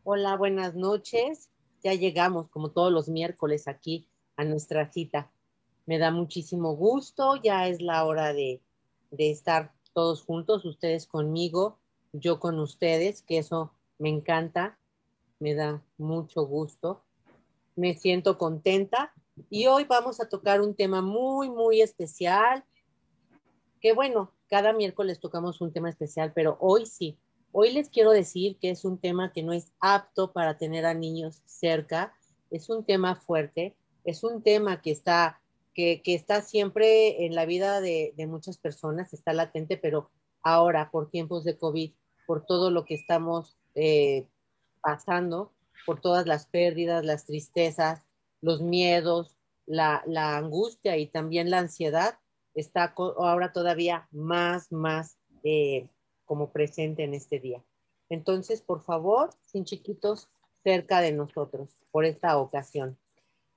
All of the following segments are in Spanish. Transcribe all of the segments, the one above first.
Hola, buenas noches. Ya llegamos, como todos los miércoles, aquí a nuestra cita. Me da muchísimo gusto. Ya es la hora de estar todos juntos, ustedes conmigo, yo con ustedes, que eso me encanta, me da mucho gusto. Me siento contenta y hoy vamos a tocar un tema muy, muy especial, que bueno, cada miércoles tocamos un tema especial, pero hoy sí. Hoy les quiero decir que es un tema que no es apto para tener a niños cerca, es un tema fuerte, es un tema que está siempre en la vida de muchas personas, está latente, pero ahora por tiempos de COVID, por todo lo que estamos pasando, por todas las pérdidas, las tristezas, los miedos, la angustia y también la ansiedad, está ahora todavía más como presente en este día. Entonces, por favor, sin chiquitos cerca de nosotros por esta ocasión.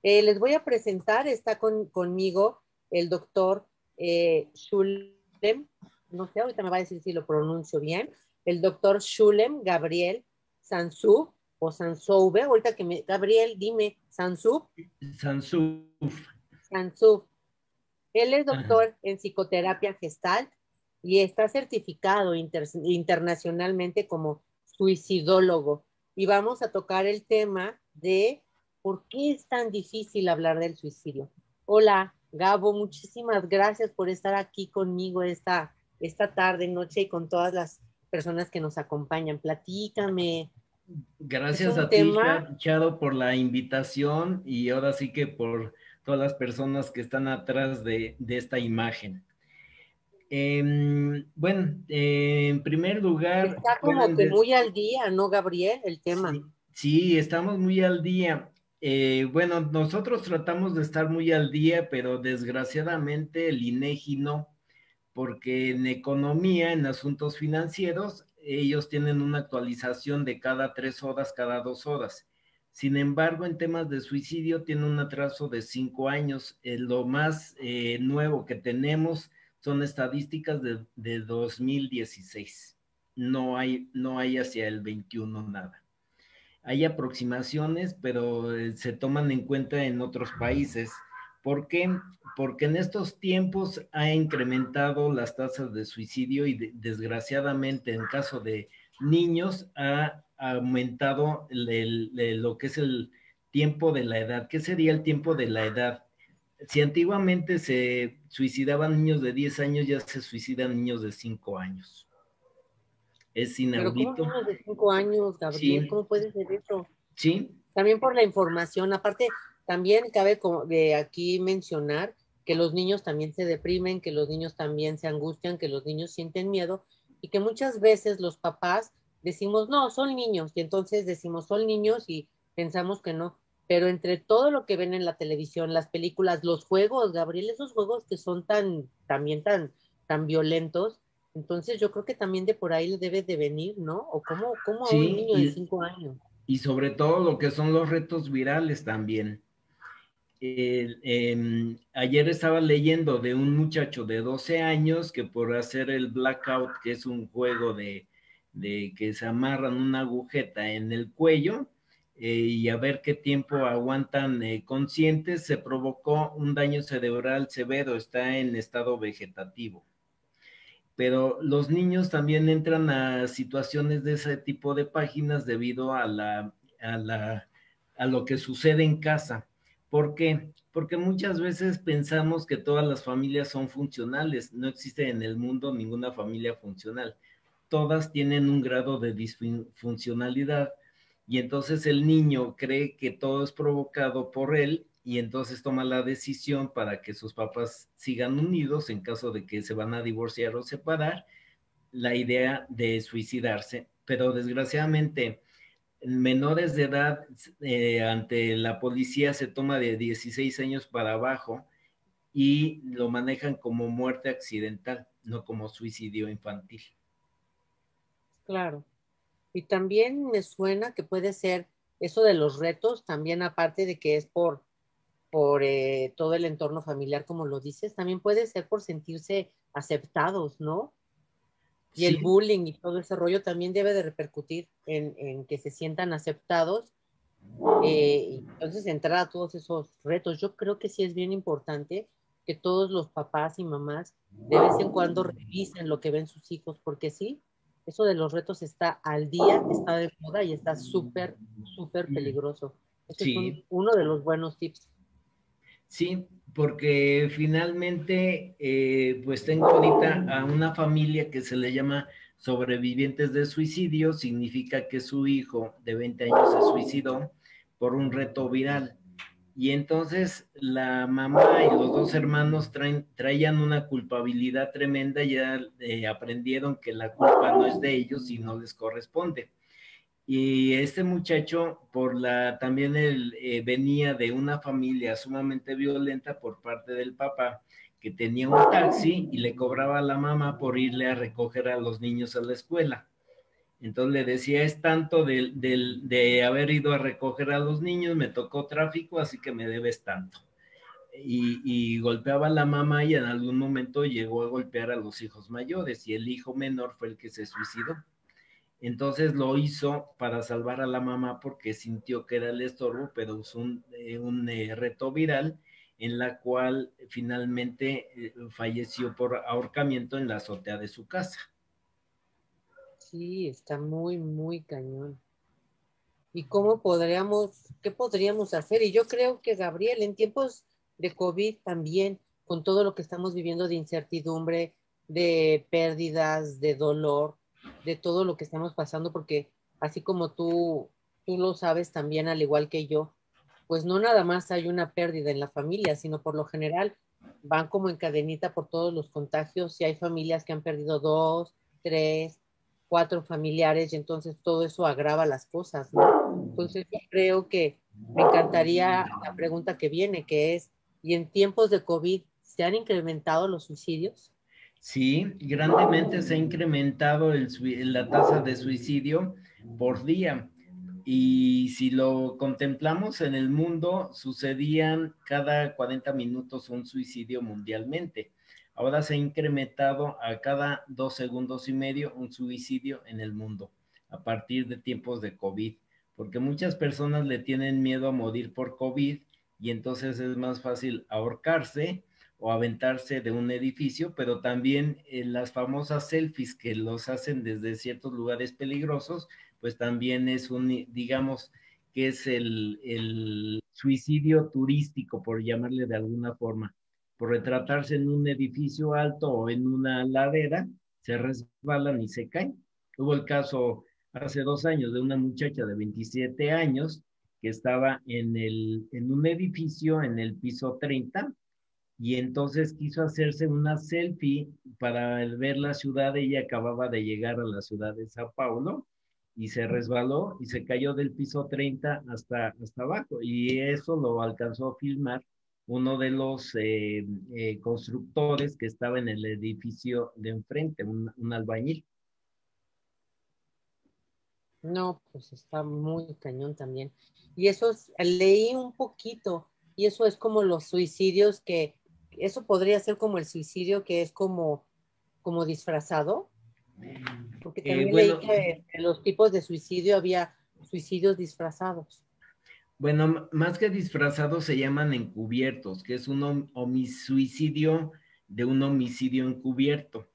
Les voy a presentar, está conmigo el doctor Shulem, no sé, ahorita me va a decir si lo pronuncio bien, el doctor Shulem Gabriel Sansub o Sansouve, ahorita Gabriel, dime, Sansub, Sansuf. Sansub. Él es Ajá. doctor en psicoterapia Gestalt y está certificado internacionalmente como suicidólogo. Y vamos a tocar el tema de por qué es tan difícil hablar del suicidio. Hola, Gabo, muchísimas gracias por estar aquí conmigo esta tarde, noche y con todas las personas que nos acompañan. Platícame. Es Gracias un a ti, tema. Chado, por la invitación y ahora sí que por todas las personas que están atrás de esta imagen. Bueno, en primer lugar, Está como pueden que decir, muy al día, ¿no, Gabriel? El tema. sí, sí, estamos muy al día. Bueno, nosotros tratamos de estar muy al día, pero desgraciadamente el INEGI no, porque en economía, en asuntos financieros, ellos tienen una actualización de cada 3 horas, cada 2 horas. Sin embargo, en temas de suicidio tiene un atraso de 5 años. Lo más nuevo que tenemos son estadísticas de 2016. No hay hacia el 21 nada. Hay aproximaciones, pero se toman en cuenta en otros países. ¿Por qué? Porque en estos tiempos ha incrementado las tasas de suicidio y desgraciadamente en caso de niños ha aumentado lo que es el tiempo de la edad. ¿Qué sería el tiempo de la edad? Si antiguamente se suicidaban niños de 10 años, ya se suicidan niños de 5 años. Es Pero ¿cómo inaudito. niños de 5 años, Gabriel? Sí, ¿Cómo puede ser eso? sí, También por la información. Aparte, también cabe de aquí mencionar que los niños también se deprimen, que los niños también se angustian, que los niños sienten miedo y que muchas veces los papás decimos, no, son niños, y entonces decimos, son niños y pensamos que no. Pero entre todo lo que ven en la televisión, las películas, los juegos, Gabriel, esos juegos que son también tan violentos, entonces yo creo que también de por ahí le debe de venir, ¿no? O cómo a un sí, niño de 5 años. y sobre todo lo que son los retos virales también. Ayer estaba leyendo de un muchacho de 12 años que por hacer el blackout, que es un juego de que se amarran una agujeta en el cuello y a ver qué tiempo aguantan conscientes, se provocó un daño cerebral severo, está en estado vegetativo. Pero los niños también entran a situaciones de ese tipo de páginas debido a, la, a lo que sucede en casa. ¿Por qué? Porque muchas veces pensamos que todas las familias son funcionales. No existe en el mundo ninguna familia funcional. Todas tienen un grado de disfuncionalidad y entonces el niño cree que todo es provocado por él y entonces toma la decisión para que sus papás sigan unidos en caso de que se van a divorciar o separar, la idea de suicidarse, pero desgraciadamente menores de edad ante la policía se toma de 16 años para abajo y lo manejan como muerte accidental, no como suicidio infantil. Claro. Y también me suena que puede ser eso de los retos, también aparte de que es por todo el entorno familiar, como lo dices, también puede ser por sentirse aceptados, ¿no? Y Sí, el bullying y todo ese rollo también debe de repercutir en que se sientan aceptados. Y entonces entrar a todos esos retos. Yo creo que sí es bien importante que todos los papás y mamás de vez en cuando revisen lo que ven sus hijos, porque sí, eso de los retos está al día, está de moda y está súper, súper peligroso. Ese es sí, uno de los buenos tips. sí, porque finalmente, pues tengo ahorita a una familia que se le llama sobrevivientes de suicidio, significa que su hijo de 20 años se suicidó por un reto viral. Y entonces la mamá y los dos hermanos traían una culpabilidad tremenda, ya aprendieron que la culpa no es de ellos y no les corresponde. Y este muchacho, también él venía de una familia sumamente violenta por parte del papá, que tenía un taxi y le cobraba a la mamá por irle a recoger a los niños a la escuela. Entonces le decía, es tanto de haber ido a recoger a los niños, me tocó tráfico, así que me debes tanto. Y golpeaba a la mamá y en algún momento llegó a golpear a los hijos mayores y el hijo menor fue el que se suicidó. Entonces lo hizo para salvar a la mamá porque sintió que era el estorbo, pero usó un reto viral en la cual finalmente falleció por ahorcamiento en la azotea de su casa. Sí, está muy, muy cañón. ¿Y cómo podríamos, qué podríamos hacer? Y yo creo que, Gabriel, en tiempos de COVID también, con todo lo que estamos viviendo de incertidumbre, de pérdidas, de dolor, de todo lo que estamos pasando, porque así como tú lo sabes también, al igual que yo, pues no nada más hay una pérdida en la familia, sino por lo general van como en cadenita por todos los contagios y hay familias que han perdido dos, tres, cuatro familiares y entonces todo eso agrava las cosas, ¿no? Entonces yo creo que me encantaría la pregunta que viene, que es, ¿y en tiempos de COVID se han incrementado los suicidios? Sí, grandemente se ha incrementado la tasa de suicidio por día. Y si lo contemplamos en el mundo, sucedían cada 40 minutos un suicidio mundialmente. Ahora se ha incrementado a cada 2 segundos y medio un suicidio en el mundo, a partir de tiempos de COVID, porque muchas personas le tienen miedo a morir por COVID y entonces es más fácil ahorcarse o aventarse de un edificio, pero también las famosas selfies que los hacen desde ciertos lugares peligrosos, pues también es digamos, que es el suicidio turístico, por llamarle de alguna forma. Por retratarse en un edificio alto o en una ladera, se resbalan y se caen. Hubo el caso hace 2 años de una muchacha de 27 años que estaba en un edificio en el piso 30 y entonces quiso hacerse una selfie para ver la ciudad. Ella acababa de llegar a la ciudad de Sao Paulo y se resbaló y se cayó del piso 30 hasta abajo y eso lo alcanzó a filmar uno de los constructores que estaba en el edificio de enfrente, un albañil. No, pues está muy cañón también. Y eso leí un poquito, y eso es como los suicidios eso podría ser como el suicidio que es como disfrazado, porque también leí Bueno, que en los tipos de suicidio había suicidios disfrazados. Bueno, más que disfrazados se llaman encubiertos, que es un homicidio de un homicidio encubierto,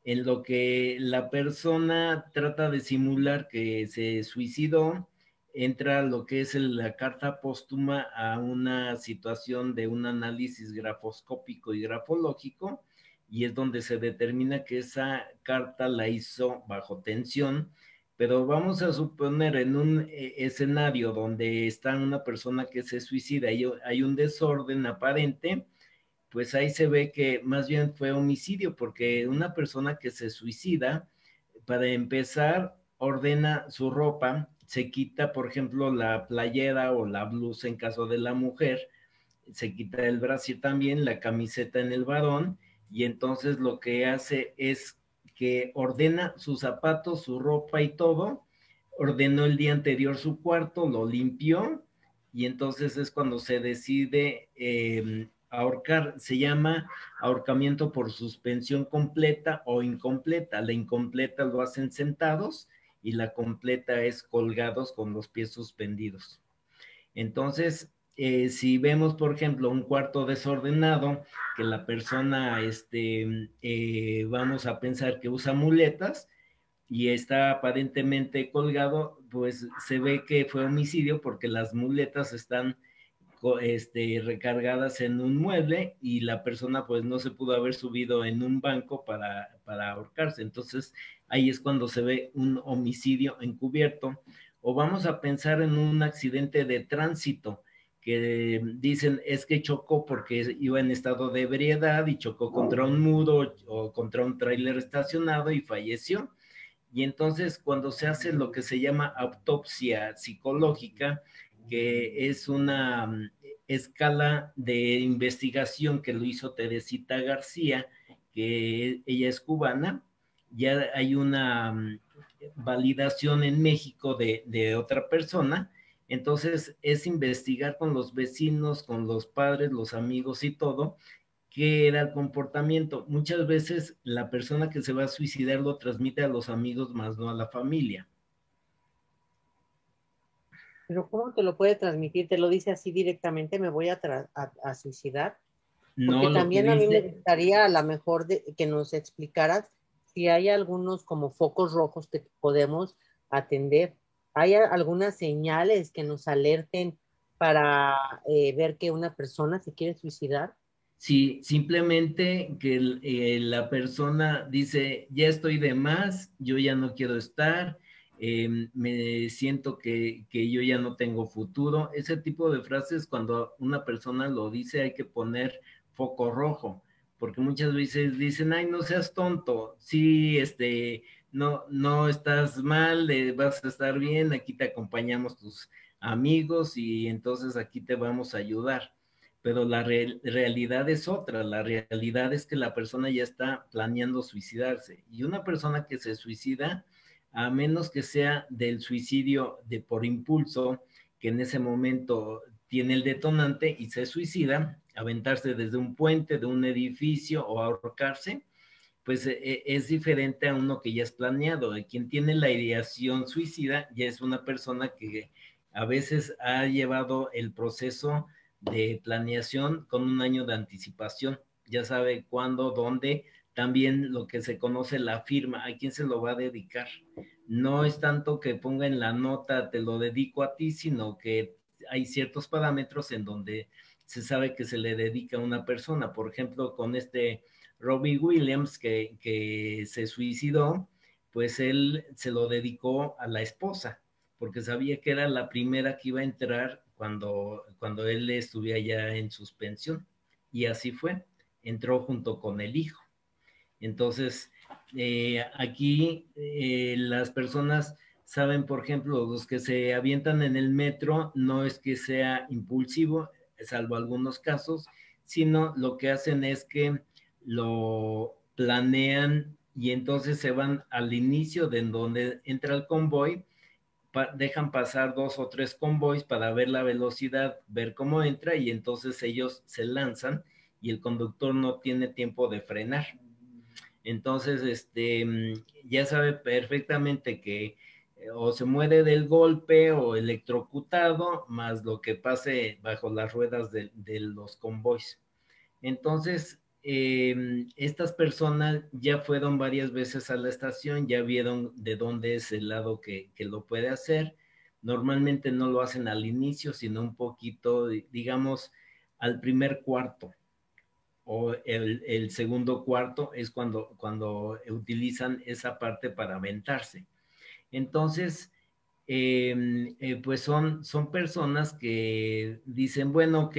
en lo que la persona trata de simular que se suicidó, entra lo que es la carta póstuma a una situación de un análisis grafoscópico y grafológico, y es donde se determina que esa carta la hizo bajo tensión, pero vamos a suponer en un escenario donde está una persona que se suicida y hay un desorden aparente, pues ahí se ve que más bien fue homicidio, porque una persona que se suicida, para empezar, ordena su ropa, se quita, por ejemplo, la playera o la blusa en caso de la mujer, se quita el brasier también, la camiseta en el varón, y entonces lo que hace es que ordena sus zapatos, su ropa y todo, ordenó el día anterior su cuarto, lo limpió, y entonces es cuando se decide ahorcar. Se llama ahorcamiento por suspensión completa o incompleta. La incompleta lo hacen sentados y la completa es colgados con los pies suspendidos. Entonces, si vemos, por ejemplo, un cuarto desordenado, que la persona, vamos a pensar que usa muletas y está aparentemente colgado, pues se ve que fue homicidio porque las muletas están recargadas en un mueble y la persona pues no se pudo haber subido en un banco para ahorcarse. Entonces ahí es cuando se ve un homicidio encubierto. O vamos a pensar en un accidente de tránsito que dicen es que chocó porque iba en estado de ebriedad y chocó contra un muro o contra un tráiler estacionado y falleció. Y entonces cuando se hace lo que se llama autopsia psicológica, que es una escala de investigación que lo hizo Teresita García, que ella es cubana, ya hay una validación en México de otra persona, entonces es investigar con los vecinos, con los padres, los amigos y todo, qué era el comportamiento. Muchas veces la persona que se va a suicidar lo transmite a los amigos, más no a la familia. Pero ¿cómo te lo puede transmitir? Te lo dice así directamente, me voy a suicidar. Porque No, lo que también a mí me dice, gustaría a lo mejor que nos explicaras si hay algunos como focos rojos que podemos atender. ¿Hay algunas señales que nos alerten para ver que una persona se quiere suicidar? si simplemente que la persona dice, ya estoy de más, yo ya no quiero estar, me siento que yo ya no tengo futuro. Ese tipo de frases, cuando una persona lo dice, hay que poner foco rojo, porque muchas veces dicen, ay, no seas tonto, sí, no, no estás mal, vas a estar bien, aquí te acompañamos tus amigos y entonces aquí te vamos a ayudar, pero la realidad es otra. La realidad es que la persona ya está planeando suicidarse. Y una persona que se suicida, a menos que sea del suicidio de por impulso, que en ese momento tiene el detonante y se suicida, aventarse desde un puente, de un edificio o ahorcarse, pues es diferente a uno que ya es planeado. Quien tiene la ideación suicida ya es una persona que a veces ha llevado el proceso de planeación con un año de anticipación. Ya sabe cuándo, dónde, también lo que se conoce la firma, a quién se lo va a dedicar. No es tanto que ponga en la nota, te lo dedico a ti, sino que hay ciertos parámetros en donde se sabe que se le dedica a una persona. Por ejemplo, con Robbie Williams, que se suicidó, pues él se lo dedicó a la esposa, porque sabía que era la primera que iba a entrar cuando él estuviera ya en suspensión. Y así fue, entró junto con el hijo. Entonces, aquí las personas saben, por ejemplo, los que se avientan en el metro, no es que sea impulsivo, salvo algunos casos, sino lo que hacen es que lo planean y entonces se van al inicio de donde entra el convoy, dejan pasar 2 o 3 convoys para ver la velocidad, ver cómo entra y entonces ellos se lanzan y el conductor no tiene tiempo de frenar. Entonces, ya sabe perfectamente que o se muere del golpe o electrocutado, más lo que pase bajo las ruedas de los convoys. Entonces, estas personas ya fueron varias veces a la estación, ya vieron de dónde es el lado que lo puede hacer. Normalmente no lo hacen al inicio, sino un poquito, digamos, al primer cuarto o el segundo cuarto es cuando utilizan esa parte para aventarse. Entonces, pues son personas que dicen, bueno, ok,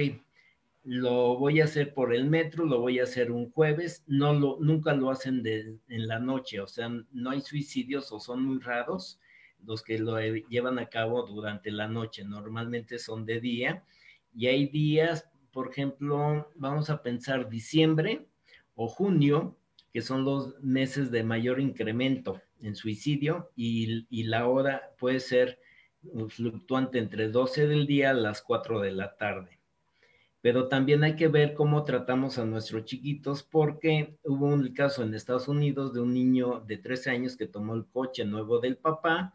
lo voy a hacer por el metro, lo voy a hacer un jueves, nunca lo hacen en la noche, o sea, no hay suicidios o son muy raros los que lo llevan a cabo durante la noche, normalmente son de día y hay días, por ejemplo, vamos a pensar diciembre o junio, que son los meses de mayor incremento en suicidio y la hora puede ser fluctuante entre 12 del día a las 4 de la tarde. pero también hay que ver cómo tratamos a nuestros chiquitos, porque hubo un caso en Estados Unidos de un niño de 13 años que tomó el coche nuevo del papá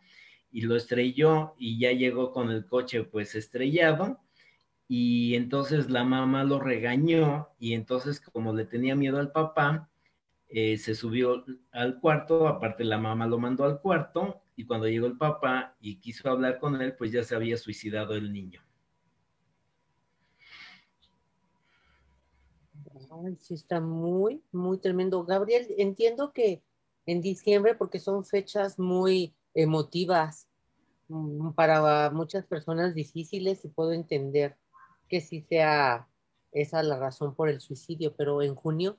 y lo estrelló y ya llegó con el coche pues estrellado y entonces la mamá lo regañó y entonces como le tenía miedo al papá, se subió al cuarto, aparte la mamá lo mandó al cuarto y cuando llegó el papá y quiso hablar con él, pues ya se había suicidado el niño. Ay, sí, está muy, muy tremendo. Gabriel, entiendo que en diciembre, porque son fechas muy emotivas, para muchas personas difíciles, y puedo entender que sí sea esa la razón por el suicidio, pero en junio,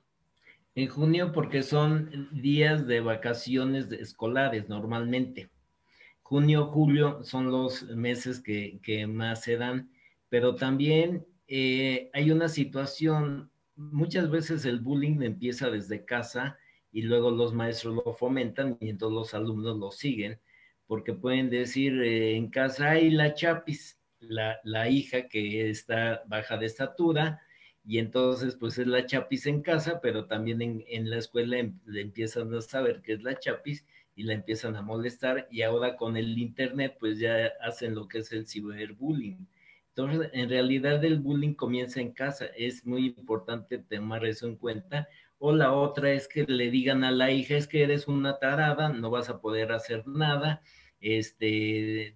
En junio porque son días de vacaciones escolares normalmente. Junio, julio son los meses que más se dan, pero también hay una situación, muchas veces el bullying empieza desde casa y luego los maestros lo fomentan y entonces los alumnos lo siguen, porque pueden decir en casa hay la chapis, la hija que está baja de estatura, y entonces pues es la chapis en casa, pero también en la escuela le empiezan a saber que es la chapis y la empiezan a molestar y ahora con el internet pues ya hacen lo que es el ciberbullying. Entonces, en realidad el bullying comienza en casa, es muy importante tomar eso en cuenta. O la otra es que le digan a la hija, es que eres una tarada, no vas a poder hacer nada,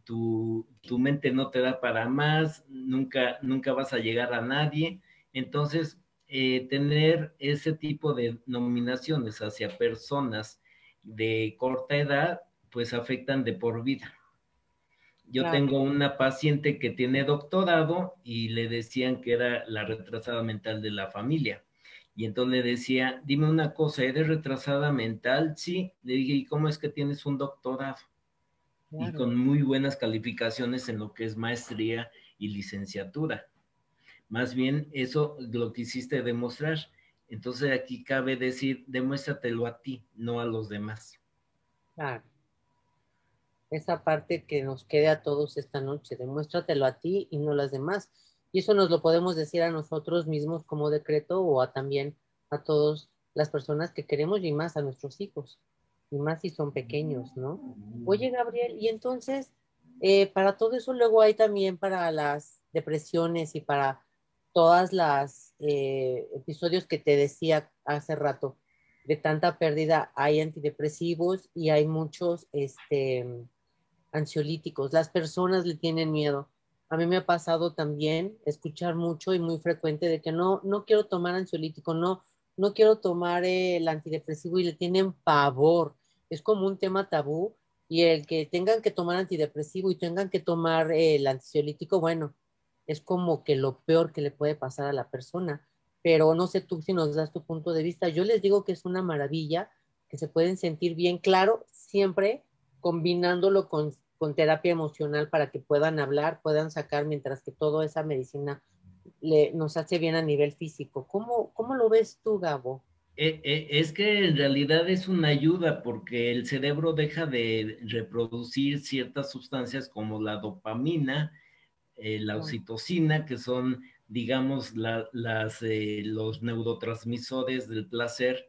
tu mente no te da para más, nunca vas a llegar a nadie. Entonces, tener ese tipo de nominaciones hacia personas de corta edad, pues afectan de por vida. Yo claro. tengo una paciente que tiene doctorado y le decían que era la retrasada mental de la familia. Y entonces le decía, dime una cosa, ¿eres retrasada mental? Sí. Le dije, ¿y cómo es que tienes un doctorado? Y Claro. con muy buenas calificaciones en lo que es maestría y licenciatura. Más bien, eso lo quisiste demostrar. Entonces aquí cabe decir, demuéstratelo a ti, no a los demás. Claro. Esa parte que nos quede a todos esta noche, demuéstratelo a ti y no las demás. Y eso nos lo podemos decir a nosotros mismos como decreto o también a todas las personas que queremos y más a nuestros hijos, y más si son pequeños, ¿no? Oye, Gabriel, y entonces, para todo eso luego hay también para las depresiones y para todas las episodios que te decía hace rato de tanta pérdida, hay antidepresivos y hay muchos, ansiolíticos. Las personas le tienen miedo. A mí me ha pasado también escuchar mucho y muy frecuente de que no quiero tomar ansiolítico, no quiero tomar el antidepresivo y le tienen pavor. Es como un tema tabú y el que tengan que tomar antidepresivo y tengan que tomar el ansiolítico, bueno, es como que lo peor que le puede pasar a la persona. Pero no sé tú si nos das tu punto de vista. Yo les digo que es una maravilla, que se pueden sentir bien, claro, siempre combinándolo con terapia emocional para que puedan hablar, puedan sacar, mientras que toda esa medicina nos hace bien a nivel físico. ¿Cómo lo ves tú, Gabo? Es que en realidad es una ayuda porque el cerebro deja de reproducir ciertas sustancias como la dopamina, la oxitocina, que son, digamos, los neurotransmisores del placer.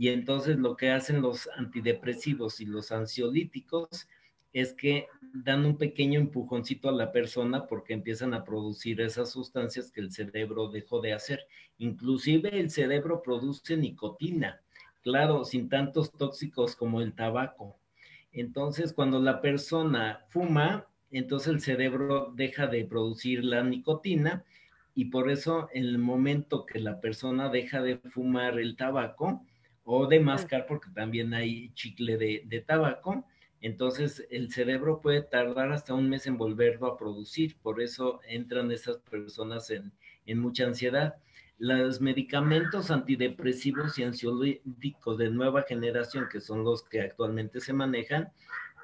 Y entonces lo que hacen los antidepresivos y los ansiolíticos es que dan un pequeño empujoncito a la persona porque empiezan a producir esas sustancias que el cerebro dejó de hacer. Inclusive el cerebro produce nicotina, claro, sin tantos tóxicos como el tabaco. Entonces, cuando la persona fuma, entonces el cerebro deja de producir la nicotina y por eso en el momento que la persona deja de fumar el tabaco, o de mascar, porque también hay chicle de tabaco, entonces el cerebro puede tardar hasta un mes en volverlo a producir, por eso entran esas personas en mucha ansiedad. Los medicamentos antidepresivos y ansiolíticos de nueva generación, que son los que actualmente se manejan,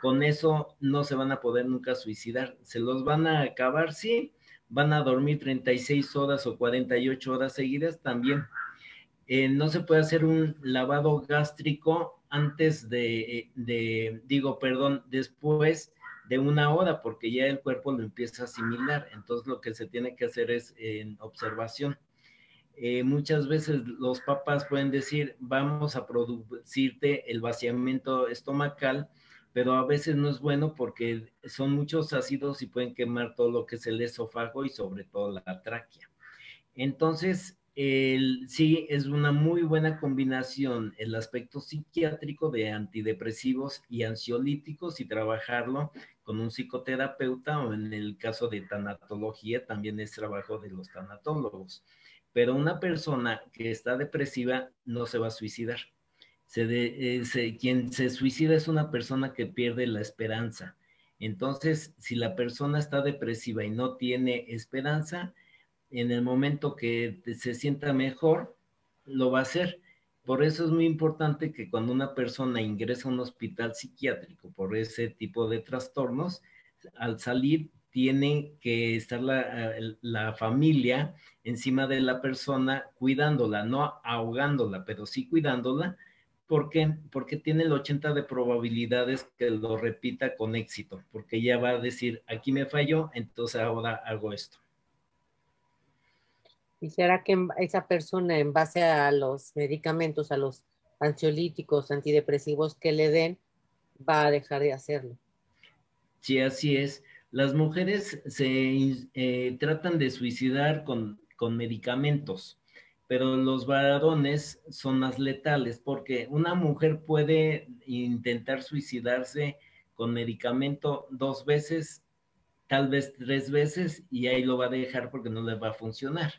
con eso no se van a poder nunca suicidar. Se los van a acabar, sí, van a dormir 36 horas o 48 horas seguidas también. No se puede hacer un lavado gástrico antes digo, perdón, después de una hora, porque ya el cuerpo lo empieza a asimilar. Entonces lo que se tiene que hacer es en observación. Muchas veces los papás pueden decir, vamos a producirte el vaciamiento estomacal, pero a veces no es bueno porque son muchos ácidos y pueden quemar todo lo que es el esófago y sobre todo la tráquea. Entonces, sí, es una muy buena combinación el aspecto psiquiátrico de antidepresivos y ansiolíticos y trabajarlo con un psicoterapeuta o en el caso de tanatología también es trabajo de los tanatólogos. Pero una persona que está depresiva no se va a suicidar. Quien se suicida es una persona que pierde la esperanza. Entonces, si la persona está depresiva y no tiene esperanza, en el momento que se sienta mejor, lo va a hacer. Por eso es muy importante que cuando una persona ingresa a un hospital psiquiátrico por ese tipo de trastornos, al salir tiene que estar la familia encima de la persona cuidándola, no ahogándola, pero sí cuidándola. ¿Por qué? Porque tiene el 80 de probabilidades que lo repita con éxito, porque ella va a decir, aquí me falló, entonces ahora hago esto. ¿Y será que esa persona, en base a los medicamentos, a los ansiolíticos, antidepresivos que le den, va a dejar de hacerlo? Sí, así es. Las mujeres se tratan de suicidar con medicamentos, pero los varones son más letales porque una mujer puede intentar suicidarse con medicamento 2 veces, tal vez 3 veces, y ahí lo va a dejar porque no le va a funcionar.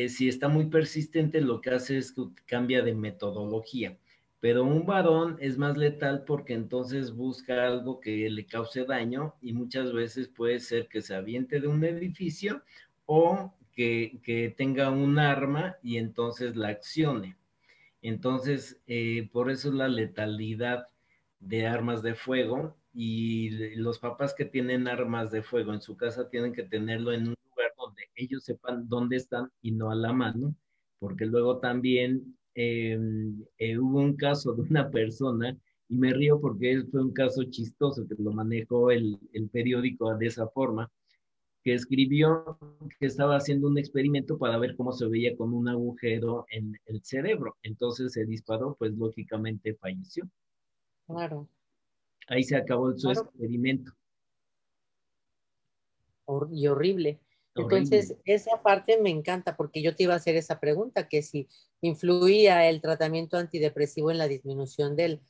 Si está muy persistente, lo que hace es que cambia de metodología. Pero un varón es más letal porque entonces busca algo que le cause daño y muchas veces puede ser que se aviente de un edificio o que tenga un arma y entonces la accione. Entonces, por eso es la letalidad de armas de fuego y los papás que tienen armas de fuego en su casa tienen que tenerlo en un lugar donde ellos sepan dónde están y no a la mano, porque luego también hubo un caso de una persona, y me río porque fue un caso chistoso que lo manejó el periódico de esa forma, que escribió que estaba haciendo un experimento para ver cómo se veía con un agujero en el cerebro. Entonces se disparó, pues lógicamente falleció. Claro, Ahí se acabó su claro, experimento. y horrible. Horrible. Entonces, esa parte me encanta porque yo te iba a hacer esa pregunta, que si influía el tratamiento antidepresivo en la disminución del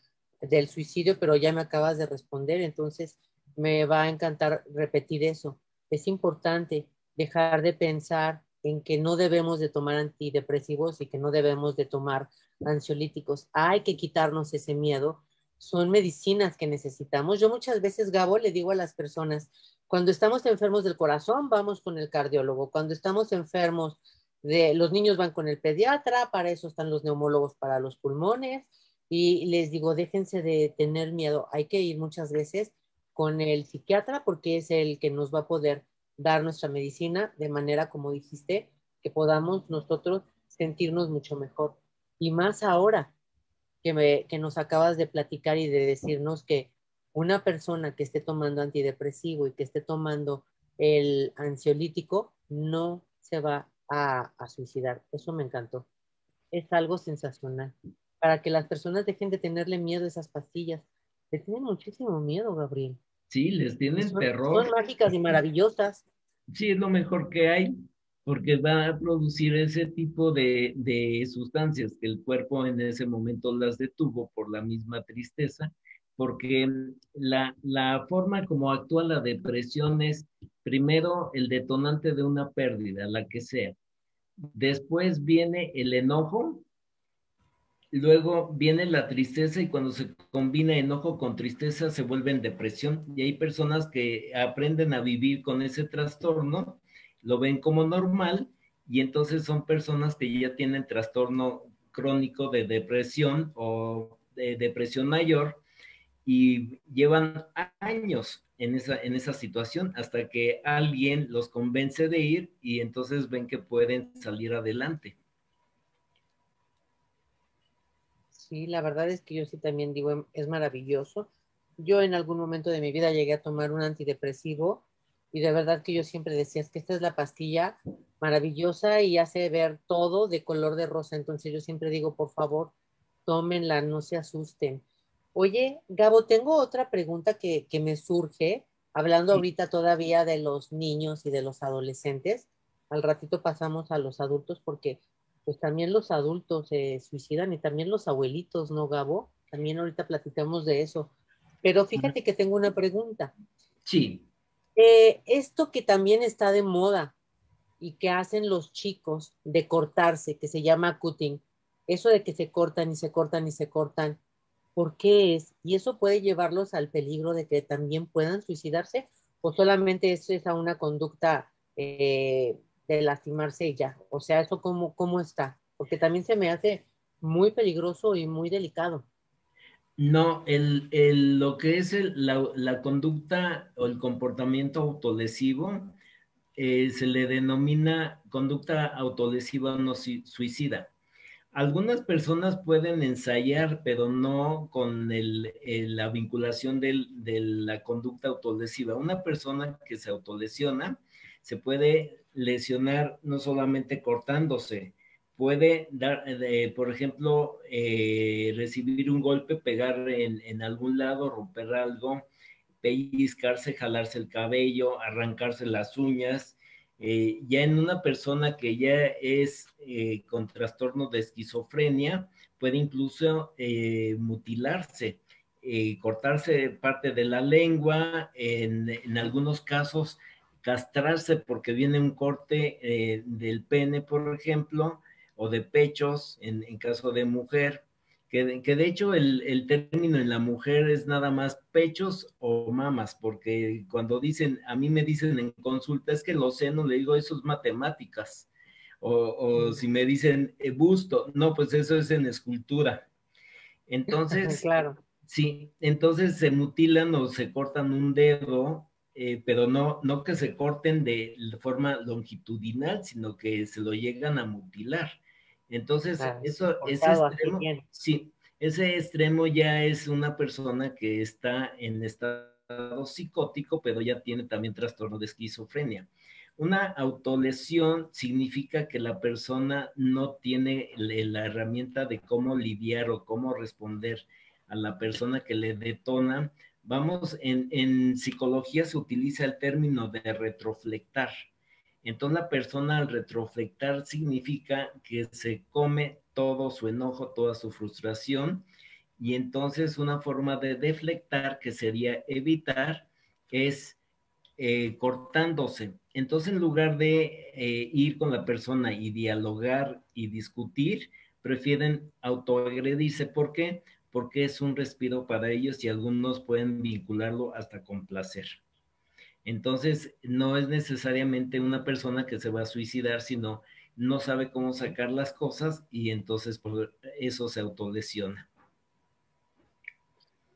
suicidio, pero ya me acabas de responder, entonces me va a encantar repetir eso. Es importante dejar de pensar en que no debemos de tomar antidepresivos y que no debemos de tomar ansiolíticos. Hay que quitarnos ese miedo. Son medicinas que necesitamos. Yo muchas veces, Gabo, le digo a las personas, cuando estamos enfermos del corazón, vamos con el cardiólogo. Cuando estamos enfermos los niños van con el pediatra, para eso están los neumólogos para los pulmones. Y les digo, déjense de tener miedo. Hay que ir muchas veces con el psiquiatra porque es el que nos va a poder dar nuestra medicina de manera, como dijiste, que podamos nosotros sentirnos mucho mejor. Y más ahora que nos acabas de platicar y de decirnos que una persona que esté tomando antidepresivo y que esté tomando el ansiolítico no se va a suicidar. Eso me encantó. Es algo sensacional. Para que las personas dejen de tenerle miedo a esas pastillas. Le tienen muchísimo miedo, Gabriel. Sí, les Y tienen son terror. mágicas y maravillosas. Sí, es lo mejor que hay, porque va a producir ese tipo de sustancias que el cuerpo en ese momento las detuvo por la misma tristeza, porque la forma como actúa la depresión es primero el detonante de una pérdida, la que sea. Después viene el enojo, luego viene la tristeza y cuando se combina enojo con tristeza se vuelve en depresión y hay personas que aprenden a vivir con ese trastorno, lo ven como normal y entonces son personas que ya tienen trastorno crónico de depresión o de depresión mayor y llevan años en esa situación hasta que alguien los convence de ir y entonces ven que pueden salir adelante. Sí, la verdad es que yo sí también digo, es maravilloso. Yo en algún momento de mi vida llegué a tomar un antidepresivo y de verdad que yo siempre decía, es que esta es la pastilla maravillosa y hace ver todo de color de rosa. Entonces yo siempre digo, por favor, tómenla, no se asusten. Oye, Gabo, tengo otra pregunta que me surge, hablando Sí. ahorita todavía de los niños y de los adolescentes. Al ratito pasamos a los adultos porque pues también los adultos se suicidan y también los abuelitos, ¿no, Gabo? También ahorita platicamos de eso. Pero fíjate que tengo una pregunta. Sí. Esto que también está de moda y que hacen los chicos de cortarse, que se llama cutting, eso de que se cortan y se cortan y se cortan, ¿por qué es? ¿Y eso puede llevarlos al peligro de que también puedan suicidarse? ¿O solamente eso es a una conducta de lastimarse y ya? O sea, ¿eso cómo está? Porque también se me hace muy peligroso y muy delicado. No, lo que es la conducta o el comportamiento autolesivo se le denomina conducta autolesiva no suicida. Algunas personas pueden ensayar, pero no con la vinculación de la conducta autolesiva. Una persona que se autolesiona se puede lesionar no solamente cortándose, puede dar, por ejemplo, recibir un golpe, pegar en algún lado, romper algo, pellizcarse, jalarse el cabello, arrancarse las uñas. Ya en una persona que ya es con trastorno de esquizofrenia, puede incluso mutilarse, cortarse parte de la lengua, en algunos casos castrarse porque viene un corte del pene, por ejemplo, o de pechos en caso de mujer. Que de hecho el término en la mujer es nada más pechos o mamas, porque cuando dicen, a mí me dicen en consulta, es que los senos, le digo, eso es matemáticas. O si me dicen busto, no, pues eso es en escultura. Entonces, Claro. sí, entonces se mutilan o se cortan un dedo, pero no que se corten de forma longitudinal, sino que se lo llegan a mutilar. Entonces, Ah, sí, ese cortado así extremo, bien. sí, ese extremo ya es una persona que está en estado psicótico, pero ya tiene también trastorno de esquizofrenia. Una autolesión significa que la persona no tiene la herramienta de cómo lidiar o cómo responder a la persona que le detona. Vamos, en psicología se utiliza el término de retroflectar. Entonces la persona al retroflectar significa que se come todo su enojo, toda su frustración, y entonces una forma de deflectar, que sería evitar, es cortándose. Entonces, en lugar de ir con la persona y dialogar y discutir, prefieren autoagredirse. ¿Por qué? Porque es un respiro para ellos y algunos pueden vincularlo hasta con placer. Entonces, no es necesariamente una persona que se va a suicidar, sino no sabe cómo sacar las cosas y entonces por eso se autolesiona.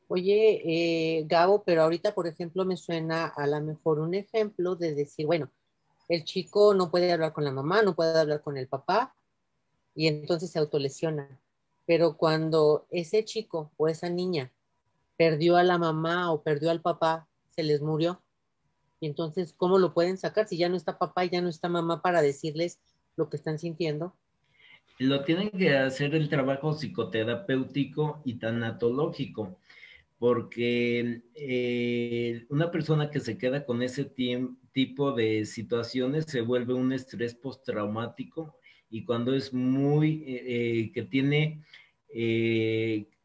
Oye, Gabo, pero ahorita, por ejemplo, me suena a lo mejor un ejemplo de decir, bueno, el chico no puede hablar con la mamá, no puede hablar con el papá, y entonces se autolesiona. Pero cuando ese chico o esa niña perdió a la mamá o perdió al papá, se les murió. Y entonces, ¿cómo lo pueden sacar si ya no está papá y ya no está mamá para decirles lo que están sintiendo? Lo tienen que hacer el trabajo psicoterapéutico y tanatológico, porque una persona que se queda con ese tipo de situaciones se vuelve un estrés postraumático, y cuando es que tiene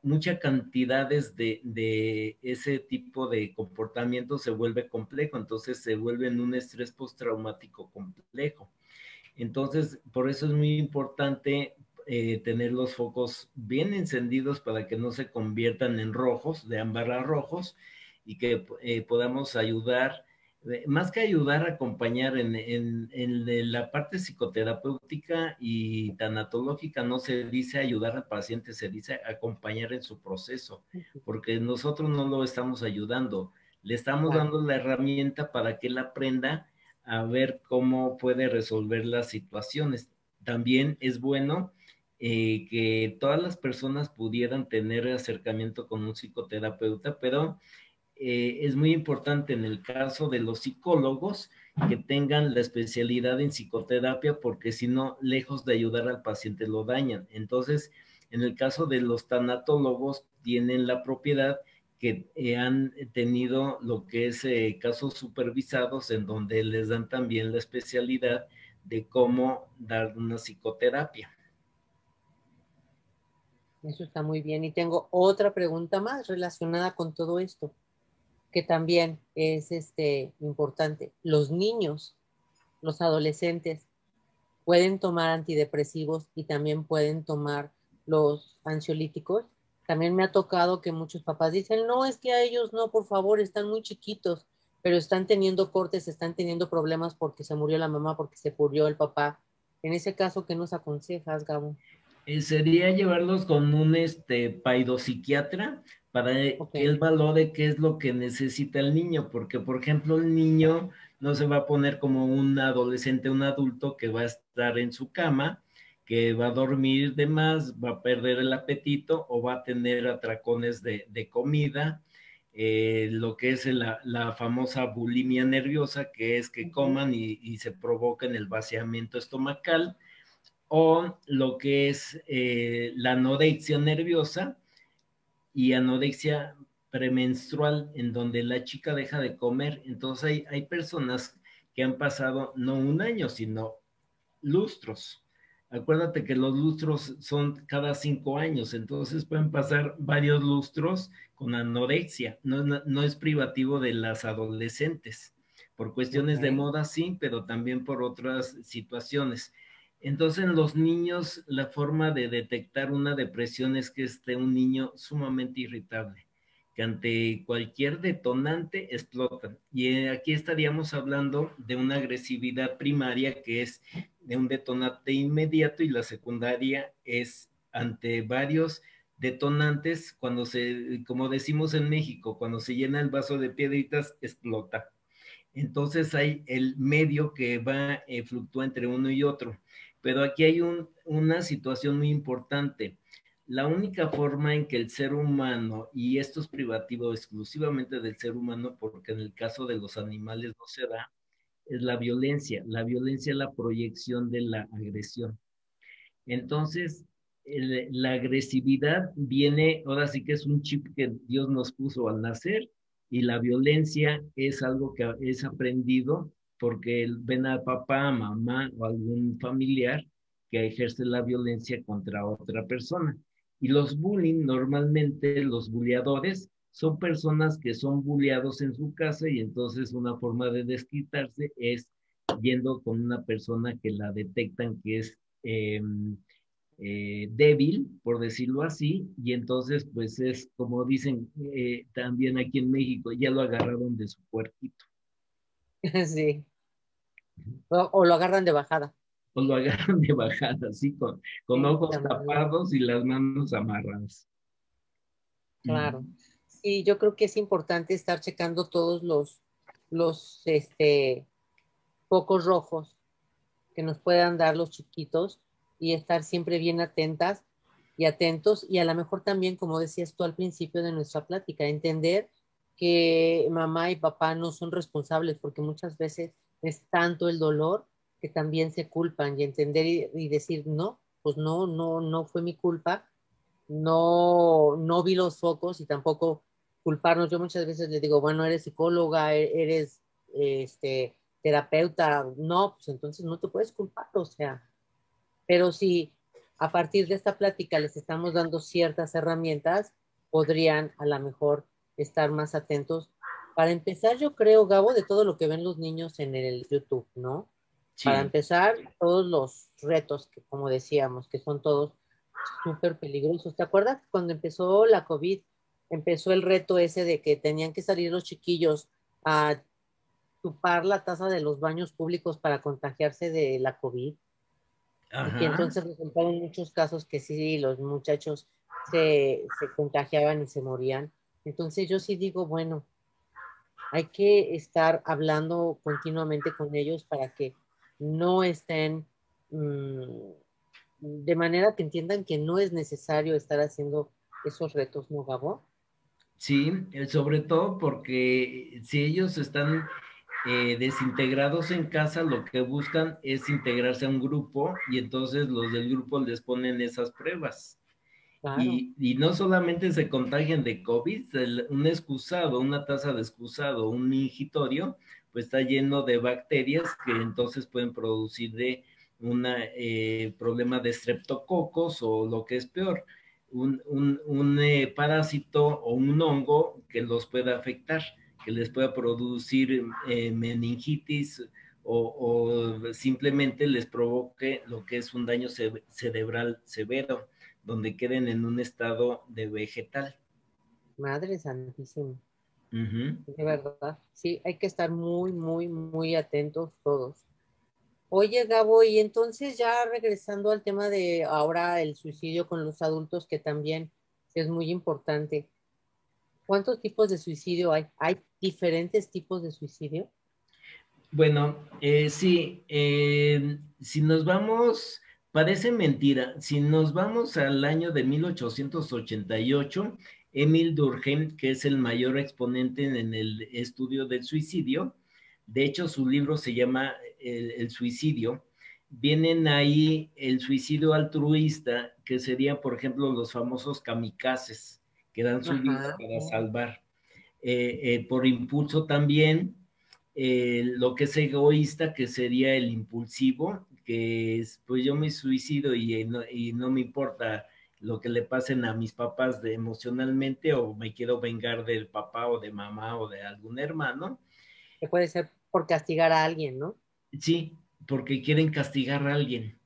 muchas cantidades de ese tipo de comportamiento, se vuelve complejo, entonces se vuelve en un estrés postraumático complejo. Entonces, por eso es muy importante tener los focos bien encendidos para que no se conviertan en rojos, de ámbar a rojos, y que podamos ayudar, más que ayudar, acompañar en la parte psicoterapéutica y tanatológica. No se dice ayudar al paciente, se dice acompañar en su proceso, porque nosotros no lo estamos ayudando, le estamos Claro. dando la herramienta para que él aprenda a ver cómo puede resolver las situaciones. También es bueno que todas las personas pudieran tener acercamiento con un psicoterapeuta, pero es muy importante en el caso de los psicólogos que tengan la especialidad en psicoterapia, porque si no, lejos de ayudar al paciente, lo dañan. Entonces, en el caso de los tanatólogos, tienen la propiedad que han tenido lo que es casos supervisados en donde les dan también la especialidad de cómo dar una psicoterapia. Eso está muy bien. Y tengo otra pregunta más relacionada con todo esto, que también es importante. Los niños, los adolescentes, pueden tomar antidepresivos y también pueden tomar los ansiolíticos. También me ha tocado que muchos papás dicen, no, es que a ellos no, por favor, están muy chiquitos, pero están teniendo cortes, están teniendo problemas porque se murió la mamá, porque se murió el papá. En ese caso, ¿qué nos aconsejas, Gabo? Sería llevarlos con un paidopsiquiatra para Ok, que él valore qué es lo que necesita el niño, porque por ejemplo el niño no se va a poner como un adolescente, un adulto que va a estar en su cama, que va a dormir de más, va a perder el apetito o va a tener atracones de comida, lo que es la famosa bulimia nerviosa, que es que coman y se provoquen el vaciamiento estomacal, o lo que es la anorexia nerviosa y anorexia premenstrual, en donde la chica deja de comer. Entonces hay personas que han pasado no un año, sino lustros. Acuérdate que los lustros son cada 5 años, entonces pueden pasar varios lustros con anorexia. No es privativo de las adolescentes. Por cuestiones de ok. moda, sí, pero también por otras situaciones. Entonces, en los niños, la forma de detectar una depresión es que esté un niño sumamente irritable, que ante cualquier detonante explotan. Y aquí estaríamos hablando de una agresividad primaria, que es de un detonante inmediato, y la secundaria es ante varios detonantes. Cuando como decimos en México, cuando se llena el vaso de piedritas, explota. Entonces hay el medio que va, fluctúa entre uno y otro. Pero aquí hay una situación muy importante. La única forma en que el ser humano, y esto es privativo exclusivamente del ser humano, porque en el caso de los animales no se da, es la violencia. La violencia es la proyección de la agresión. Entonces, la agresividad viene, ahora sí que es un chip que Dios nos puso al nacer, y la violencia es algo que es aprendido porque ven a papá, mamá o algún familiar que ejerce la violencia contra otra persona. Y los bullying, normalmente los bulleadores, son personas que son bulleados en su casa, y entonces una forma de desquitarse es yendo con una persona que la detectan que es débil, por decirlo así, y entonces pues es como dicen también aquí en México, ya lo agarraron de su puerquito. Sí, o lo agarran de bajada. O lo agarran de bajada, así con Sí, ojos también, tapados y las manos amarradas. claro. Sí, yo creo que es importante estar checando todos los focos rojos que nos puedan dar los chiquitos y estar siempre bien atentas y atentos y a lo mejor también, como decías tú al principio de nuestra plática, entender que mamá y papá no son responsables porque muchas veces es tanto el dolor que también se culpan y entender y decir, no, pues no, no, no fue mi culpa, no, no vi los focos y tampoco culparnos. Yo muchas veces le digo, bueno, eres psicóloga, eres terapeuta, no, pues entonces no te puedes culpar, o sea, pero si a partir de esta plática les estamos dando ciertas herramientas, podrían a lo mejor estar más atentos. Para empezar, yo creo, Gabo, de todo lo que ven los niños en el YouTube, ¿no? Para Sí, empezar, todos los retos que, como decíamos, que son todos súper peligrosos. ¿Te acuerdas cuando empezó la COVID? Empezó el reto ese de que tenían que salir los chiquillos a chupar la taza de los baños públicos para contagiarse de la COVID y que ajá. entonces resultaron muchos casos que sí, los muchachos se contagiaban y se morían. Entonces yo sí digo, bueno, hay que estar hablando continuamente con ellos para que no estén de manera que entiendan que no es necesario estar haciendo esos retos, ¿no, Gabo? Sí, sobre todo porque si ellos están desintegrados en casa, lo que buscan es integrarse a un grupo y entonces los del grupo les ponen esas pruebas. Claro. Y no solamente se contagian de COVID, un excusado, una taza de excusado, un mingitorio, pues está lleno de bacterias que entonces pueden producir de un problema de streptococos o lo que es peor, un parásito o un hongo que los pueda afectar, que les pueda producir meningitis o simplemente les provoque lo que es un daño cerebral severo donde queden en un estado de vegetal. Madre santísima. Uh -huh. De verdad. Sí, hay que estar muy, muy, muy atentos todos. Oye, Gabo, y entonces ya regresando al tema de ahora el suicidio con los adultos, que también es muy importante. ¿Cuántos tipos de suicidio hay? ¿Hay diferentes tipos de suicidio? Bueno, sí, si nos vamos, parece mentira, si nos vamos al año de 1888, Emil Durkheim, que es el mayor exponente en el estudio del suicidio, de hecho su libro se llama El suicidio, vienen ahí el suicidio altruista, que sería, por ejemplo, los famosos kamikazes, que dan su vida Ajá. para salvar. Por impulso también, lo que es egoísta, que sería el impulsivo, que es, pues yo me suicido y no me importa lo que le pasen a mis papás emocionalmente o me quiero vengar del papá o de mamá o de algún hermano. Que puede ser por castigar a alguien, ¿no? Sí, porque quieren castigar a alguien.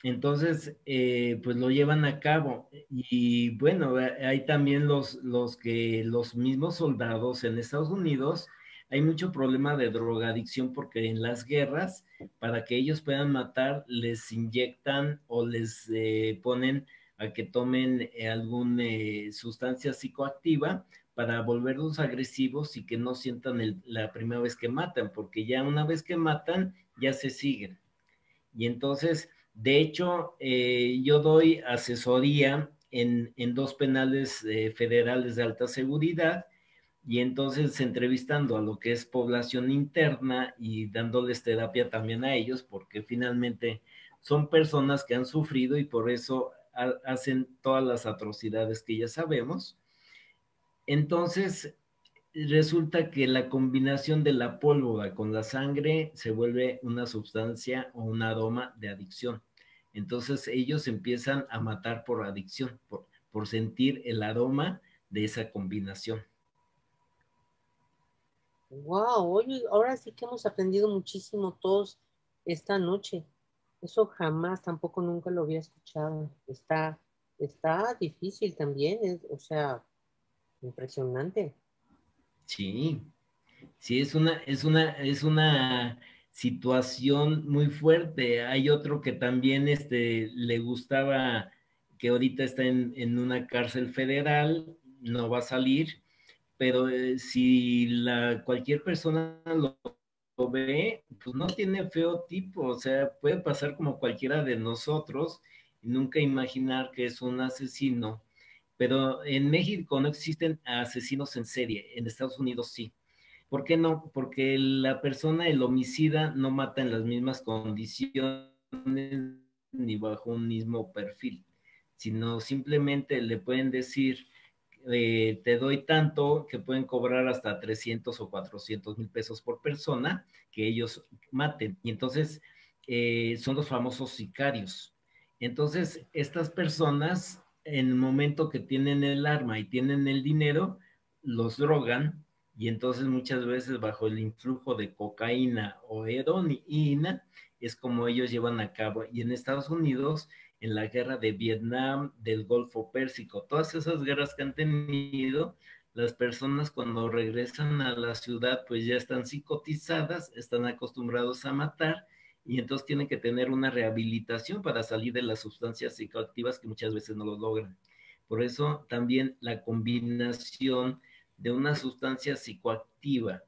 Entonces, pues lo llevan a cabo. Y bueno, hay también los mismos soldados en Estados Unidos, hay mucho problema de drogadicción porque en las guerras, para que ellos puedan matar, les inyectan o les ponen a que tomen alguna sustancia psicoactiva para volverlos agresivos y que no sientan la primera vez que matan, porque ya una vez que matan, ya se siguen. Y entonces, de hecho, yo doy asesoría en dos penales federales de alta seguridad y entonces entrevistando a lo que es población interna y dándoles terapia también a ellos, porque finalmente son personas que han sufrido y por eso hacen todas las atrocidades que ya sabemos. Entonces, resulta que la combinación de la pólvora con la sangre se vuelve una sustancia o un aroma de adicción. Entonces ellos empiezan a matar por adicción, por sentir el aroma de esa combinación. Wow, oye, ahora sí que hemos aprendido muchísimo todos esta noche. Eso jamás, tampoco nunca lo había escuchado. Está difícil también, o sea, impresionante. Sí, sí, es una situación muy fuerte. Hay otro que también le gustaba, que ahorita está en una cárcel federal, no va a salir, pero si cualquier persona lo ve, pues no tiene feo tipo, o sea, puede pasar como cualquiera de nosotros y nunca imaginar que es un asesino, pero en México no existen asesinos en serie, en Estados Unidos sí. ¿Por qué no? Porque la persona, el homicida, no mata en las mismas condiciones ni bajo un mismo perfil, sino simplemente le pueden decir, te doy tanto que pueden cobrar hasta 300 o 400 mil pesos por persona que ellos maten. Y entonces son los famosos sicarios. Entonces, estas personas, en el momento que tienen el arma y tienen el dinero, los drogan y entonces muchas veces bajo el influjo de cocaína o heroína es como ellos llevan a cabo. Y en Estados Unidos, en la guerra de Vietnam, del Golfo Pérsico, todas esas guerras que han tenido, las personas cuando regresan a la ciudad pues ya están psicotizadas, están acostumbrados a matar y entonces tienen que tener una rehabilitación para salir de las sustancias psicoactivas que muchas veces no lo logran. Por eso también la combinación de una sustancia psicoactiva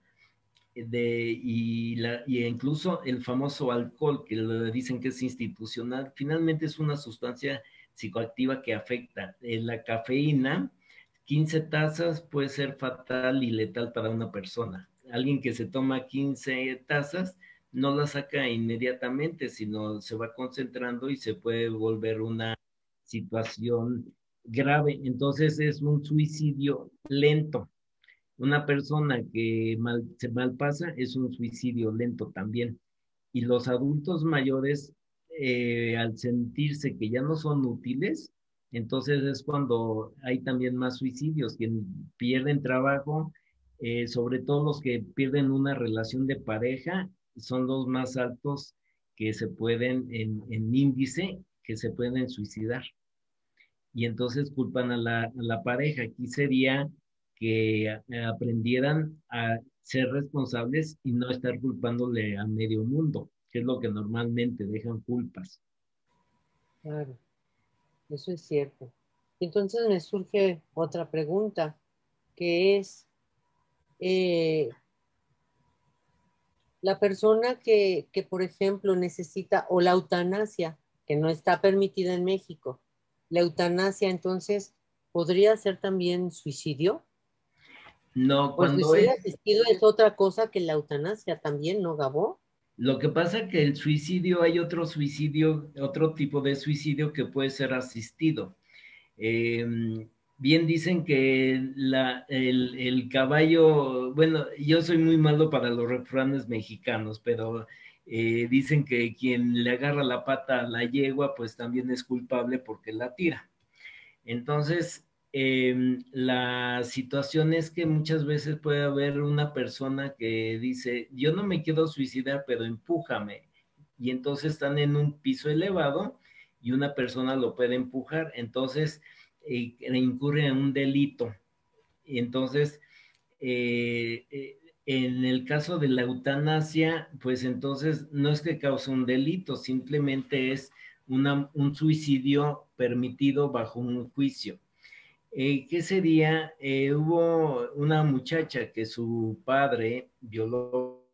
y incluso el famoso alcohol, que le dicen que es institucional, finalmente es una sustancia psicoactiva que afecta. La cafeína, 15 tazas puede ser fatal y letal para una persona. Alguien que se toma 15 tazas no la saca inmediatamente, sino se va concentrando y se puede volver una situación grave. Entonces es un suicidio lento. Una persona que se malpasa es un suicidio lento también. Y los adultos mayores, al sentirse que ya no son útiles, entonces es cuando hay también más suicidios, quienes pierden trabajo, sobre todo los que pierden una relación de pareja, son los más altos que se pueden, en índice, que se pueden suicidar. Y entonces culpan a la pareja. Aquí sería que aprendieran a ser responsables y no estar culpándole al medio mundo, que es lo que normalmente dejan culpas. Claro, eso es cierto. Entonces me surge otra pregunta, que es, eh, la persona por ejemplo, necesita, o la eutanasia, que no está permitida en México, la eutanasia, entonces, ¿podría ser también suicidio? No, O el cuando suicidio es, asistido es otra cosa que la eutanasia también, ¿no, Gabo? lo que pasa que el suicidio, hay otro suicidio, otro tipo de suicidio que puede ser asistido. Eh, Bien dicen que el caballo, bueno, yo soy muy malo para los refranes mexicanos, pero dicen que quien le agarra la pata a la yegua, pues también es culpable porque la tira. Entonces, la situación es que muchas veces puede haber una persona que dice, yo no me quiero suicidar, pero empújame. Y entonces están en un piso elevado y una persona lo puede empujar. Entonces, incurre en un delito. Y entonces, en el caso de la eutanasia, pues entonces no es que cause un delito, simplemente es un suicidio permitido bajo un juicio. ¿Qué sería? Hubo una muchacha que su padre biológico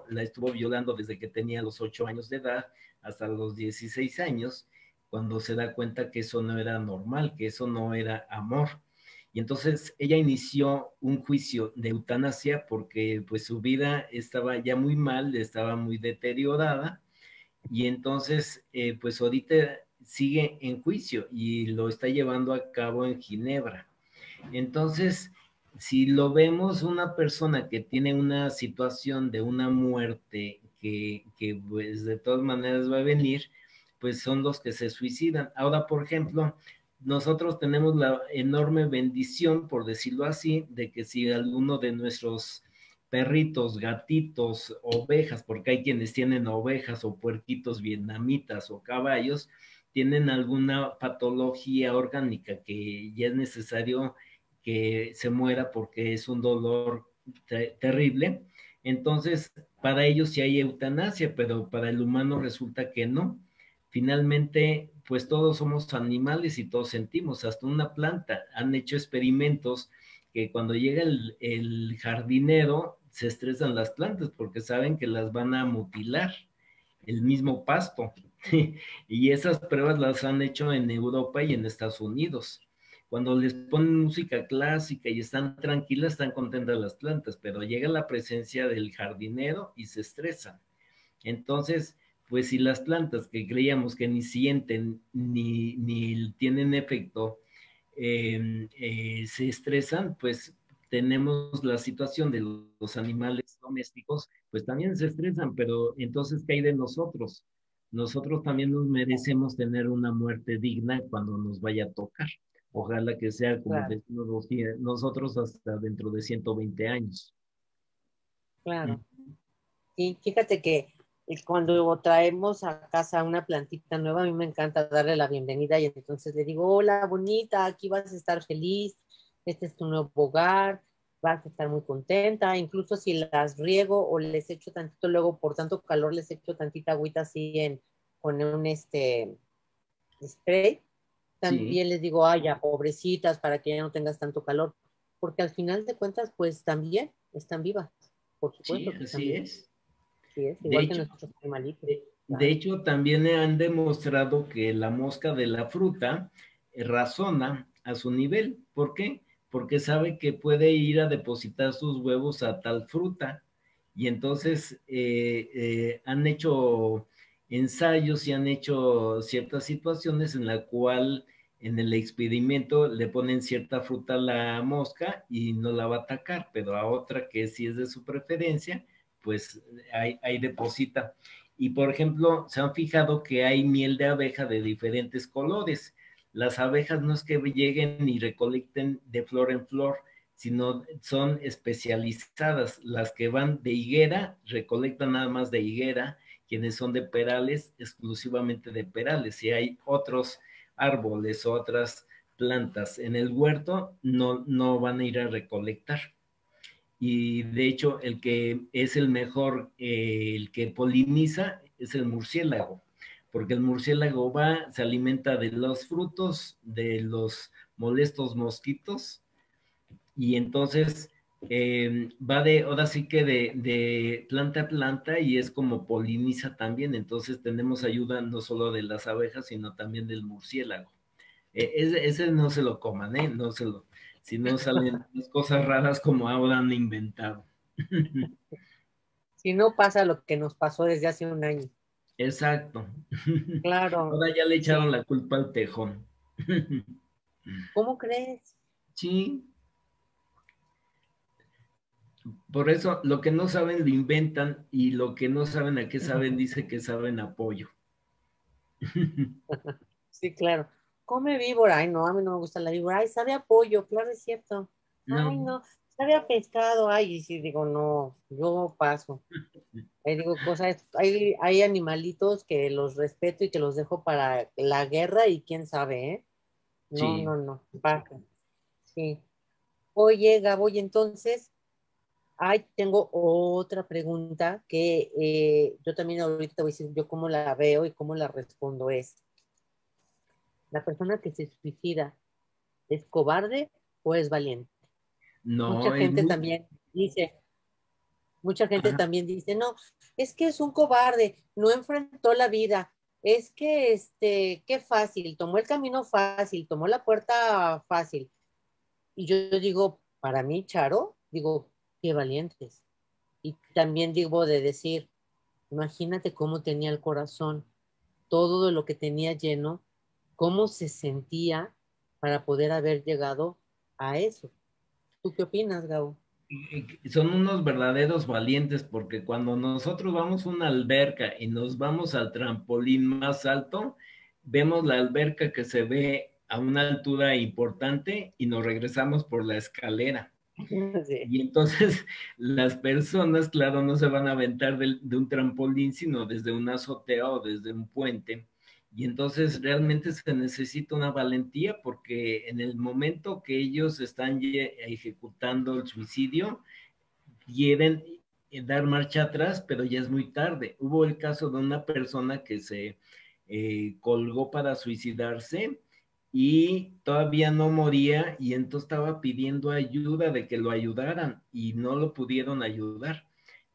la estuvo violando desde que tenía los 8 años de edad hasta los 16 años, cuando se da cuenta que eso no era normal, que eso no era amor. Y entonces ella inició un juicio de eutanasia porque pues su vida estaba ya muy mal, estaba muy deteriorada y entonces pues ahorita sigue en juicio y lo está llevando a cabo en Ginebra. Entonces, si lo vemos una persona que tiene una situación de una muerte que pues de todas maneras va a venir, pues son los que se suicidan. Ahora, por ejemplo, nosotros tenemos la enorme bendición, por decirlo así, de que si alguno de nuestros perritos, gatitos, ovejas, porque hay quienes tienen ovejas o puerquitos vietnamitas o caballos, tienen alguna patología orgánica que ya es necesario que se muera porque es un dolor terrible. Entonces, para ellos sí hay eutanasia, pero para el humano resulta que no. Finalmente, pues todos somos animales y todos sentimos, hasta una planta. Han hecho experimentos que cuando llega el jardinero se estresan las plantas porque saben que las van a mutilar, el mismo pasto. Y esas pruebas las han hecho en Europa y en Estados Unidos. Cuando les ponen música clásica y están tranquilas, están contentas las plantas, pero llega la presencia del jardinero y se estresan. Entonces, pues si las plantas que creíamos que ni sienten ni tienen efecto, se estresan, pues tenemos la situación de los animales domésticos, pues también se estresan, pero entonces, ¿qué hay de nosotros? Nosotros también nos merecemos tener una muerte digna cuando nos vaya a tocar. Ojalá que sea como Claro, decimos nosotros hasta dentro de 120 años. claro. Sí, fíjate que cuando traemos a casa una plantita nueva, a mí me encanta darle la bienvenida y entonces le digo, hola, bonita, aquí vas a estar feliz, este es tu nuevo hogar, vas a estar muy contenta, incluso si las riego o les echo tantito, luego por tanto calor les echo tantita agüita así con un spray, Sí, también les digo, ay, ya, pobrecitas, para que ya no tengas tanto calor, porque al final de cuentas, pues también están vivas, por sí, supuesto que están así vivas. es. Sí, es De igual que hecho, nuestros animalitos, de claro. hecho, también han demostrado que la mosca de la fruta razona a su nivel. ¿Por qué? Porque sabe que puede ir a depositar sus huevos a tal fruta. Y entonces han hecho ensayos y han hecho ciertas situaciones en la cual en el experimento le ponen cierta fruta a la mosca y no la va a atacar, pero a otra que sí es de su preferencia, pues ahí deposita. Y por ejemplo, se han fijado que hay miel de abeja de diferentes colores. Las abejas no es que lleguen y recolecten de flor en flor, sino son especializadas. Las que van de higuera recolectan nada más de higuera, quienes son de perales exclusivamente de perales. Y hay otros árboles, otras plantas en el huerto, no van a ir a recolectar. Y de hecho el que es el mejor, el que poliniza es el murciélago, porque el murciélago va, se alimenta de los frutos, de los molestos mosquitos, y entonces va de, ahora sí que de planta a planta y es como poliniza también, entonces tenemos ayuda no solo de las abejas, sino también del murciélago. Ese no se lo coman, no se lo, si no salen cosas raras como ahora han inventado. Si no pasa lo que nos pasó desde hace un año. Exacto. Claro, Ahora ya le echaron sí. la culpa al tejón. ¿Cómo crees? Sí, por eso lo que no saben lo inventan y lo que no saben a qué saben dice que saben a pollo. Sí, claro. Come víbora. Ay, no, a mí no me gusta la víbora. Ay, sabe a pollo, claro, es cierto. No, Ay, no, sabe a pescado. Ay, y sí, digo, no, yo paso. Ahí digo cosas, hay animalitos que los respeto y que los dejo para la guerra y quién sabe, ¿eh? No, sí. no, no, vaca. Sí. Oye, Gabo, y entonces, ay, tengo otra pregunta que yo también ahorita te voy a decir yo cómo la veo y cómo la respondo es, ¿la persona que se suicida es cobarde o es valiente? Mucha No, es gente muy... también dice, mucha gente Ajá. también dice, no, es que es un cobarde, no enfrentó la vida, es que, qué fácil, tomó el camino fácil, tomó la puerta fácil. Y yo digo, para mí, Charo, digo, qué valientes. Y también digo de decir, imagínate cómo tenía el corazón, todo de lo que tenía lleno, cómo se sentía para poder haber llegado a eso. ¿Tú qué opinas, Gabo? Son unos verdaderos valientes porque cuando nosotros vamos a una alberca y nos vamos al trampolín más alto, vemos la alberca que se ve a una altura importante y nos regresamos por la escalera. Sí, Y entonces las personas, claro, no se van a aventar de un trampolín, sino desde una azotea o desde un puente. Y entonces realmente se necesita una valentía porque en el momento que ellos están ejecutando el suicidio, quieren dar marcha atrás, pero ya es muy tarde. Hubo el caso de una persona que se colgó para suicidarse y todavía no moría y entonces estaba pidiendo ayuda de que lo ayudaran y no lo pudieron ayudar.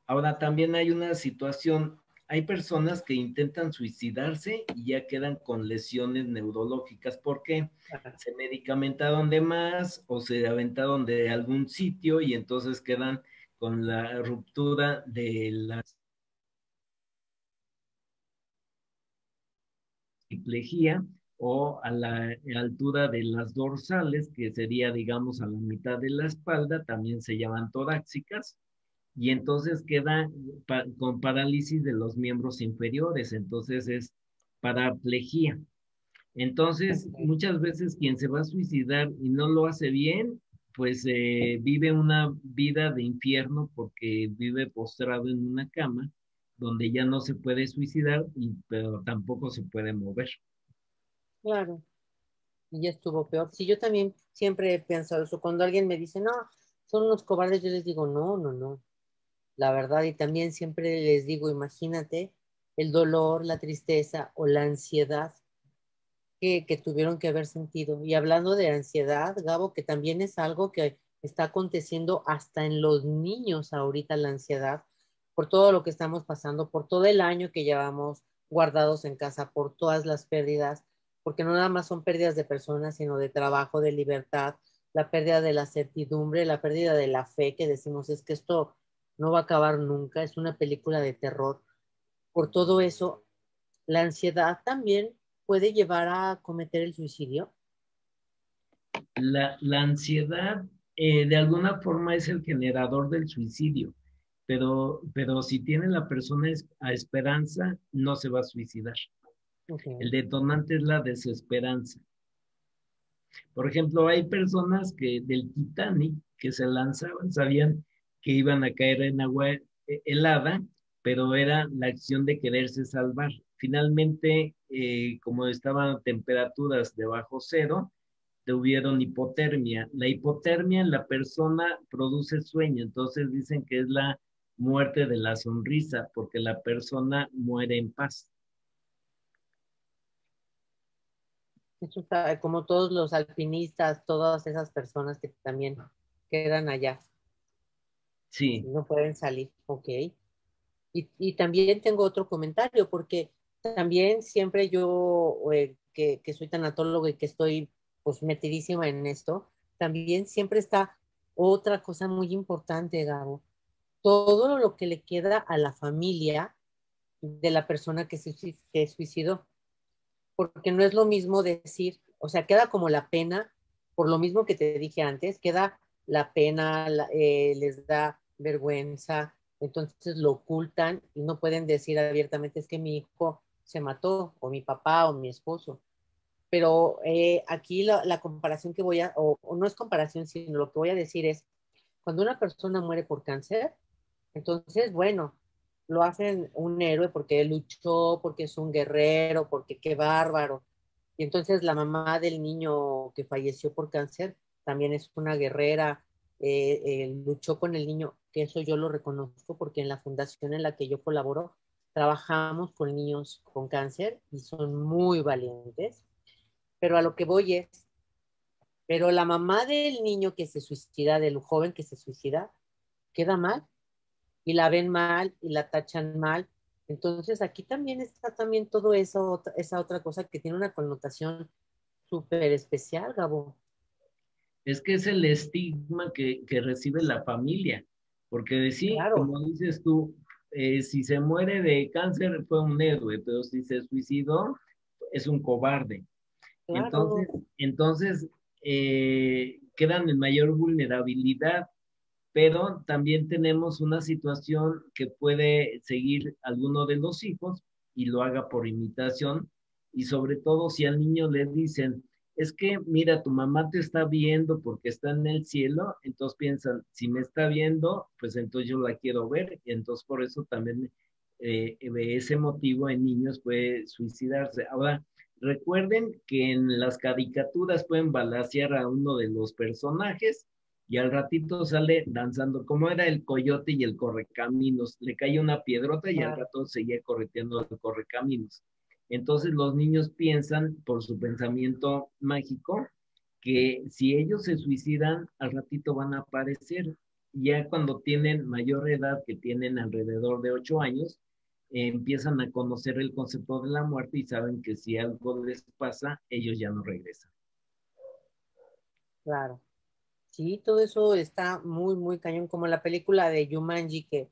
Ahora también hay una situación, hay personas que intentan suicidarse y ya quedan con lesiones neurológicas. ¿Por qué? Se medicamentaron de más o se aventaron de algún sitio y entonces quedan con la ruptura de la hemiplegia o a la altura de las dorsales, que sería, digamos, a la mitad de la espalda, también se llaman torácicas, y entonces queda con parálisis de los miembros inferiores, entonces es paraplegia. Entonces, ok, muchas veces quien se va a suicidar y no lo hace bien, pues vive una vida de infierno porque vive postrado en una cama donde ya no se puede suicidar, pero tampoco se puede mover. claro. Y ya estuvo peor. Sí, yo también siempre he pensado eso. Cuando alguien me dice, no, son unos cobardes, yo les digo, no, no, no. La verdad, y también siempre les digo, imagínate el dolor, la tristeza o la ansiedad que tuvieron que haber sentido. Y hablando de ansiedad, Gabo, que también es algo que está aconteciendo hasta en los niños ahorita, la ansiedad, por todo lo que estamos pasando, por todo el año que llevamos guardados en casa, por todas las pérdidas. porque no nada más son pérdidas de personas, sino de trabajo, de libertad, la pérdida de la certidumbre, la pérdida de la fe, que decimos es que esto no va a acabar nunca, es una película de terror. Por todo eso, la ansiedad también puede llevar a cometer el suicidio. La ansiedad de alguna forma es el generador del suicidio, pero si tiene la persona a esperanza, no se va a suicidar. El Okay. detonante es la desesperanza. Por ejemplo, hay personas que del Titanic que se lanzaban, sabían que iban a caer en agua helada, pero era la acción de quererse salvar. Finalmente, como estaban a temperaturas debajo cero, tuvieron hipotermia. La hipotermia en la persona produce sueño, entonces dicen que es la muerte de la sonrisa, porque la persona muere en paz. Eso está, como todos los alpinistas, todas esas personas que también quedan allá, Sí, no pueden salir, ok. Y también tengo otro comentario, porque también siempre yo, que soy tanatólogo y que estoy pues metidísima en esto, también siempre está otra cosa muy importante, Gabo. Todo lo que le queda a la familia de la persona que suicidó, porque no es lo mismo decir, o sea, queda como la pena, por lo mismo que te dije antes, queda la pena, les da vergüenza, entonces lo ocultan y no pueden decir abiertamente es que mi hijo se mató, o mi papá, o mi esposo. Pero aquí la comparación que voy a, o no es comparación, sino lo que voy a decir es, cuando una persona muere por cáncer, entonces, bueno, lo hacen un héroe porque luchó, porque es un guerrero, porque qué bárbaro. Y entonces la mamá del niño que falleció por cáncer también es una guerrera, luchó con el niño, que eso yo lo reconozco porque en la fundación en la que yo colaboro trabajamos con niños con cáncer y son muy valientes. Pero a lo que voy es, pero la mamá del niño que se suicida, del joven que se suicida, queda mal y la ven mal y la tachan mal. Entonces aquí también está también todo eso, esa otra cosa que tiene una connotación súper especial, Gabo. es que es el estigma que recibe la familia, porque sí, Claro, como dices tú, si se muere de cáncer fue un héroe, pero si se suicidó es un cobarde. claro, Entonces quedan en mayor vulnerabilidad, pero también tenemos una situación que puede seguir alguno de los hijos y lo haga por imitación, y sobre todo si al niño le dicen, es que mira, tu mamá te está viendo porque está en el cielo, entonces piensan, si me está viendo, pues entonces yo la quiero ver, y entonces por eso también ese motivo en niños puede suicidarse. Ahora, recuerden que en las caricaturas pueden balacear a uno de los personajes y al ratito sale danzando, como era el coyote y el correcaminos, le cae una piedrota y al claro, rato seguía correteando el correcaminos. Entonces los niños piensan, por su pensamiento mágico, que si ellos se suicidan, al ratito van a aparecer. Ya cuando tienen mayor edad, que tienen alrededor de 8 años, empiezan a conocer el concepto de la muerte y saben que si algo les pasa, ellos ya no regresan. claro. Sí, todo eso está muy, muy cañón, como la película de Jumanji, que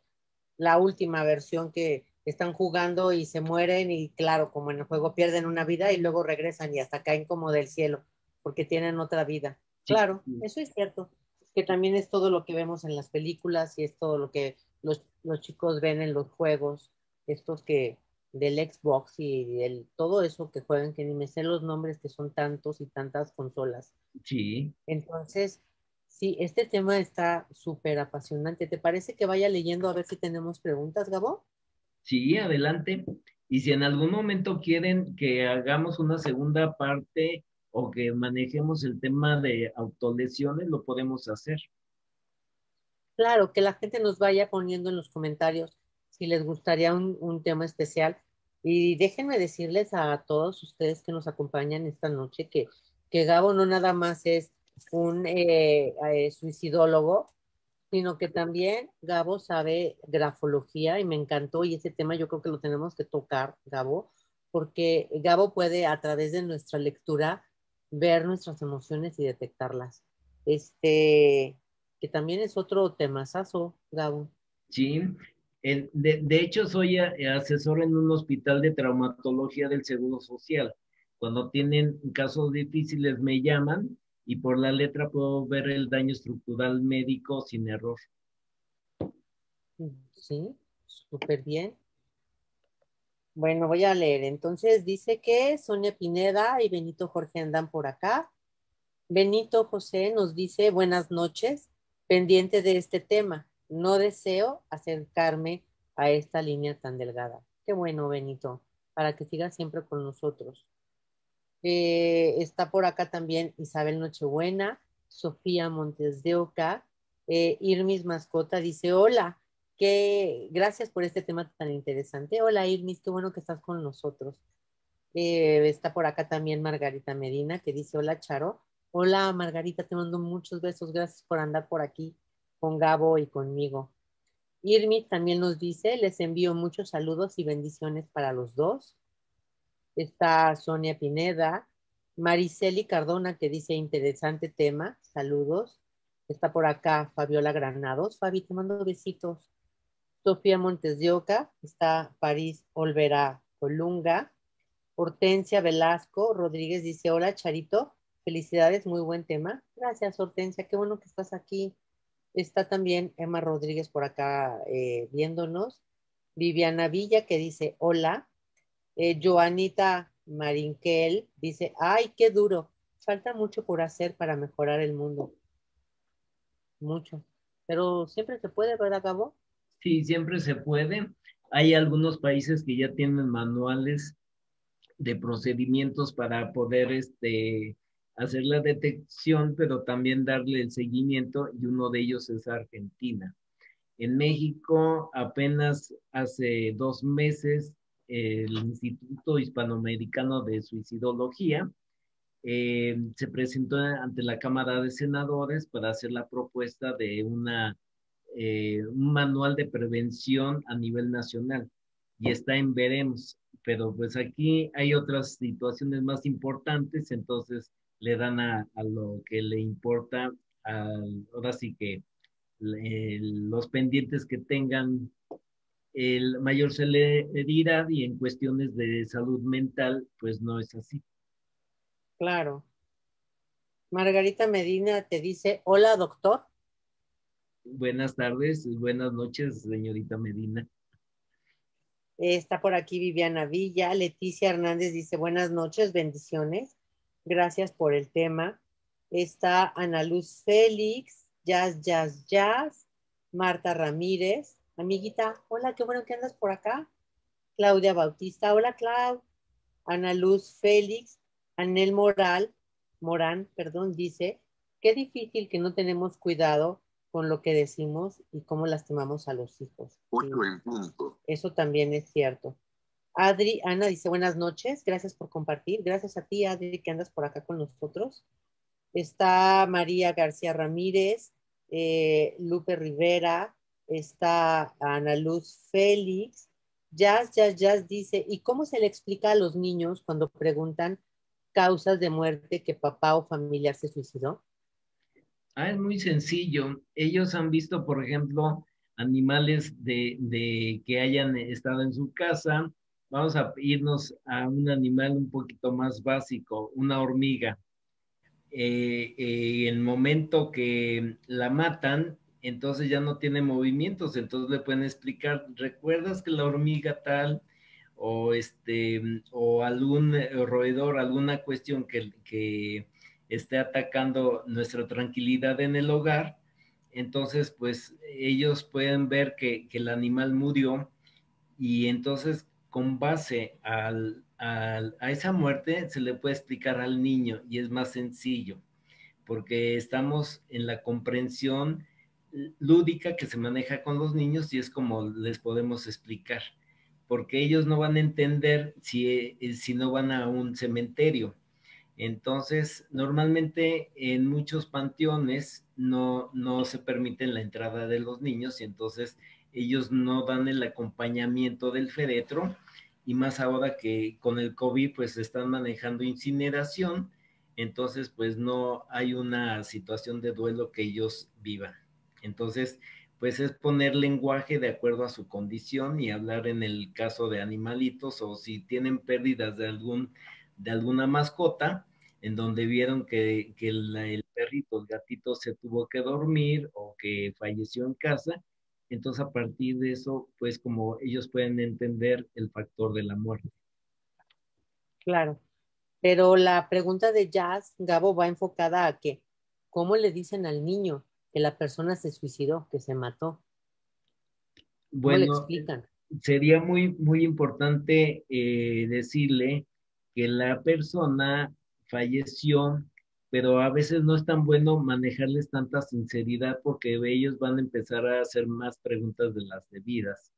la última versión que están jugando y se mueren y claro, como en el juego pierden una vida y luego regresan y hasta caen como del cielo porque tienen otra vida. Sí, Claro, eso es cierto, que también es todo lo que vemos en las películas y es todo lo que los chicos ven en los juegos, estos que del Xbox y todo eso que juegan, que ni me sé los nombres, que son tantos y tantas consolas. sí. Entonces, sí, este tema está súper apasionante. ¿Te parece que vaya leyendo a ver si tenemos preguntas, Gabo? Sí, adelante. Y si en algún momento quieren que hagamos una segunda parte o que manejemos el tema de autolesiones, lo podemos hacer. Claro, que la gente nos vaya poniendo en los comentarios si les gustaría un tema especial. Y déjenme decirles a todos ustedes que nos acompañan esta noche que Gabo no nada más es un suicidólogo, sino que también Gabo sabe grafología y me encantó y ese tema yo creo que lo tenemos que tocar, Gabo, porque Gabo puede a través de nuestra lectura ver nuestras emociones y detectarlas. Que también es otro temazazo, Gabo. Sí, de hecho soy asesor en un hospital de traumatología del Seguro Social. Cuando tienen casos difíciles me llaman y por la letra puedo ver el daño estructural médico sin error. Sí, súper bien. Bueno, voy a leer. Entonces dice que Sonia Pineda y Benito Jorge andan por acá. Benito José nos dice buenas noches, pendiente de este tema. No deseo acercarme a esta línea tan delgada. Qué bueno, Benito, para que sigas siempre con nosotros. Está por acá también Isabel Nochebuena, Sofía Montes de Oca, Irmis Mascota dice, hola, gracias por este tema tan interesante. Hola Irmis, qué bueno que estás con nosotros. Está por acá también Margarita Medina que dice, hola Charo. Hola Margarita, te mando muchos besos, gracias por andar por aquí con Gabo y conmigo. Irmis también nos dice, les envío muchos saludos y bendiciones para los dos. Está Sonia Pineda, Mariceli Cardona que dice interesante tema, saludos. Está por acá Fabiola Granados, Fabi, te mando besitos. Sofía Montes de Oca, está París Olvera Colunga, Hortensia Velasco Rodríguez dice, hola Charito, felicidades, muy buen tema. Gracias Hortensia, qué bueno que estás aquí. Está también Emma Rodríguez por acá viéndonos. Viviana Villa que dice, hola. Joanita Marinquel dice, ay, qué duro, falta mucho por hacer para mejorar el mundo, mucho, pero siempre se puede, ¿verdad, Gabo? Sí, siempre se puede. Hay algunos países que ya tienen manuales de procedimientos para poder hacer la detección, pero también darle el seguimiento, y uno de ellos es Argentina. En México, apenas hace 2 meses, el Instituto Hispanoamericano de Suicidología se presentó ante la Cámara de Senadores para hacer la propuesta de un manual de prevención a nivel nacional y está en veremos, pero pues aquí hay otras situaciones más importantes, entonces le dan a lo que le importa, ahora sí que los pendientes que tengan el mayor celeridad y en cuestiones de salud mental, pues no es así. Claro. Margarita Medina te dice, hola doctor. Buenas tardes, buenas noches, señorita Medina. Está por aquí Viviana Villa. Leticia Hernández dice, buenas noches, bendiciones. Gracias por el tema. Está Ana Luz Félix, Jazz, Jazz, Jazz. Marta Ramírez. Amiguita, hola, qué bueno que andas por acá. Claudia Bautista, hola Clau. Ana Luz Félix. Anel Morán, perdón, dice, qué difícil que no tenemos cuidado con lo que decimos y cómo lastimamos a los hijos. 8 en punto. Eso también es cierto. Ana dice, buenas noches, gracias por compartir. Gracias a ti, Adri, que andas por acá con nosotros. Está María García Ramírez, Lupe Rivera, está Ana Luz Félix. Jazz dice, ¿y cómo se le explica a los niños cuando preguntan causas de muerte que papá o familiar se suicidó? Es muy sencillo. Ellos han visto, por ejemplo, animales de que hayan estado en su casa. Vamos a irnos a un animal un poquito más básico, una hormiga. El momento que la matan, entonces ya no tiene movimientos, entonces le pueden explicar, ¿recuerdas que la hormiga tal o o algún roedor, alguna cuestión que esté atacando nuestra tranquilidad en el hogar? Entonces, pues ellos pueden ver que el animal murió y entonces con base a esa muerte se le puede explicar al niño y es más sencillo porque estamos en la comprensión lúdica que se maneja con los niños y es como les podemos explicar, porque ellos no van a entender si no van a un cementerio. Entonces, normalmente en muchos panteones no se permite la entrada de los niños y entonces ellos no dan el acompañamiento del féretro y más ahora que con el COVID pues están manejando incineración, entonces pues no hay una situación de duelo que ellos vivan. Entonces, pues es poner lenguaje de acuerdo a su condición y hablar en el caso de animalitos o si tienen pérdidas de alguna mascota, en donde vieron que el perrito, el gatito se tuvo que dormir o que falleció en casa, entonces a partir de eso, pues como ellos pueden entender el factor de la muerte. Claro. Pero la pregunta de Jazz, Gabo, va enfocada a que, ¿cómo le dicen al niño que la persona se suicidó, que se mató? ¿Cómo le Bueno, explican? sería muy importante decirle que la persona falleció, pero a veces no es tan bueno manejarles tanta sinceridad porque ellos van a empezar a hacer más preguntas de las debidas.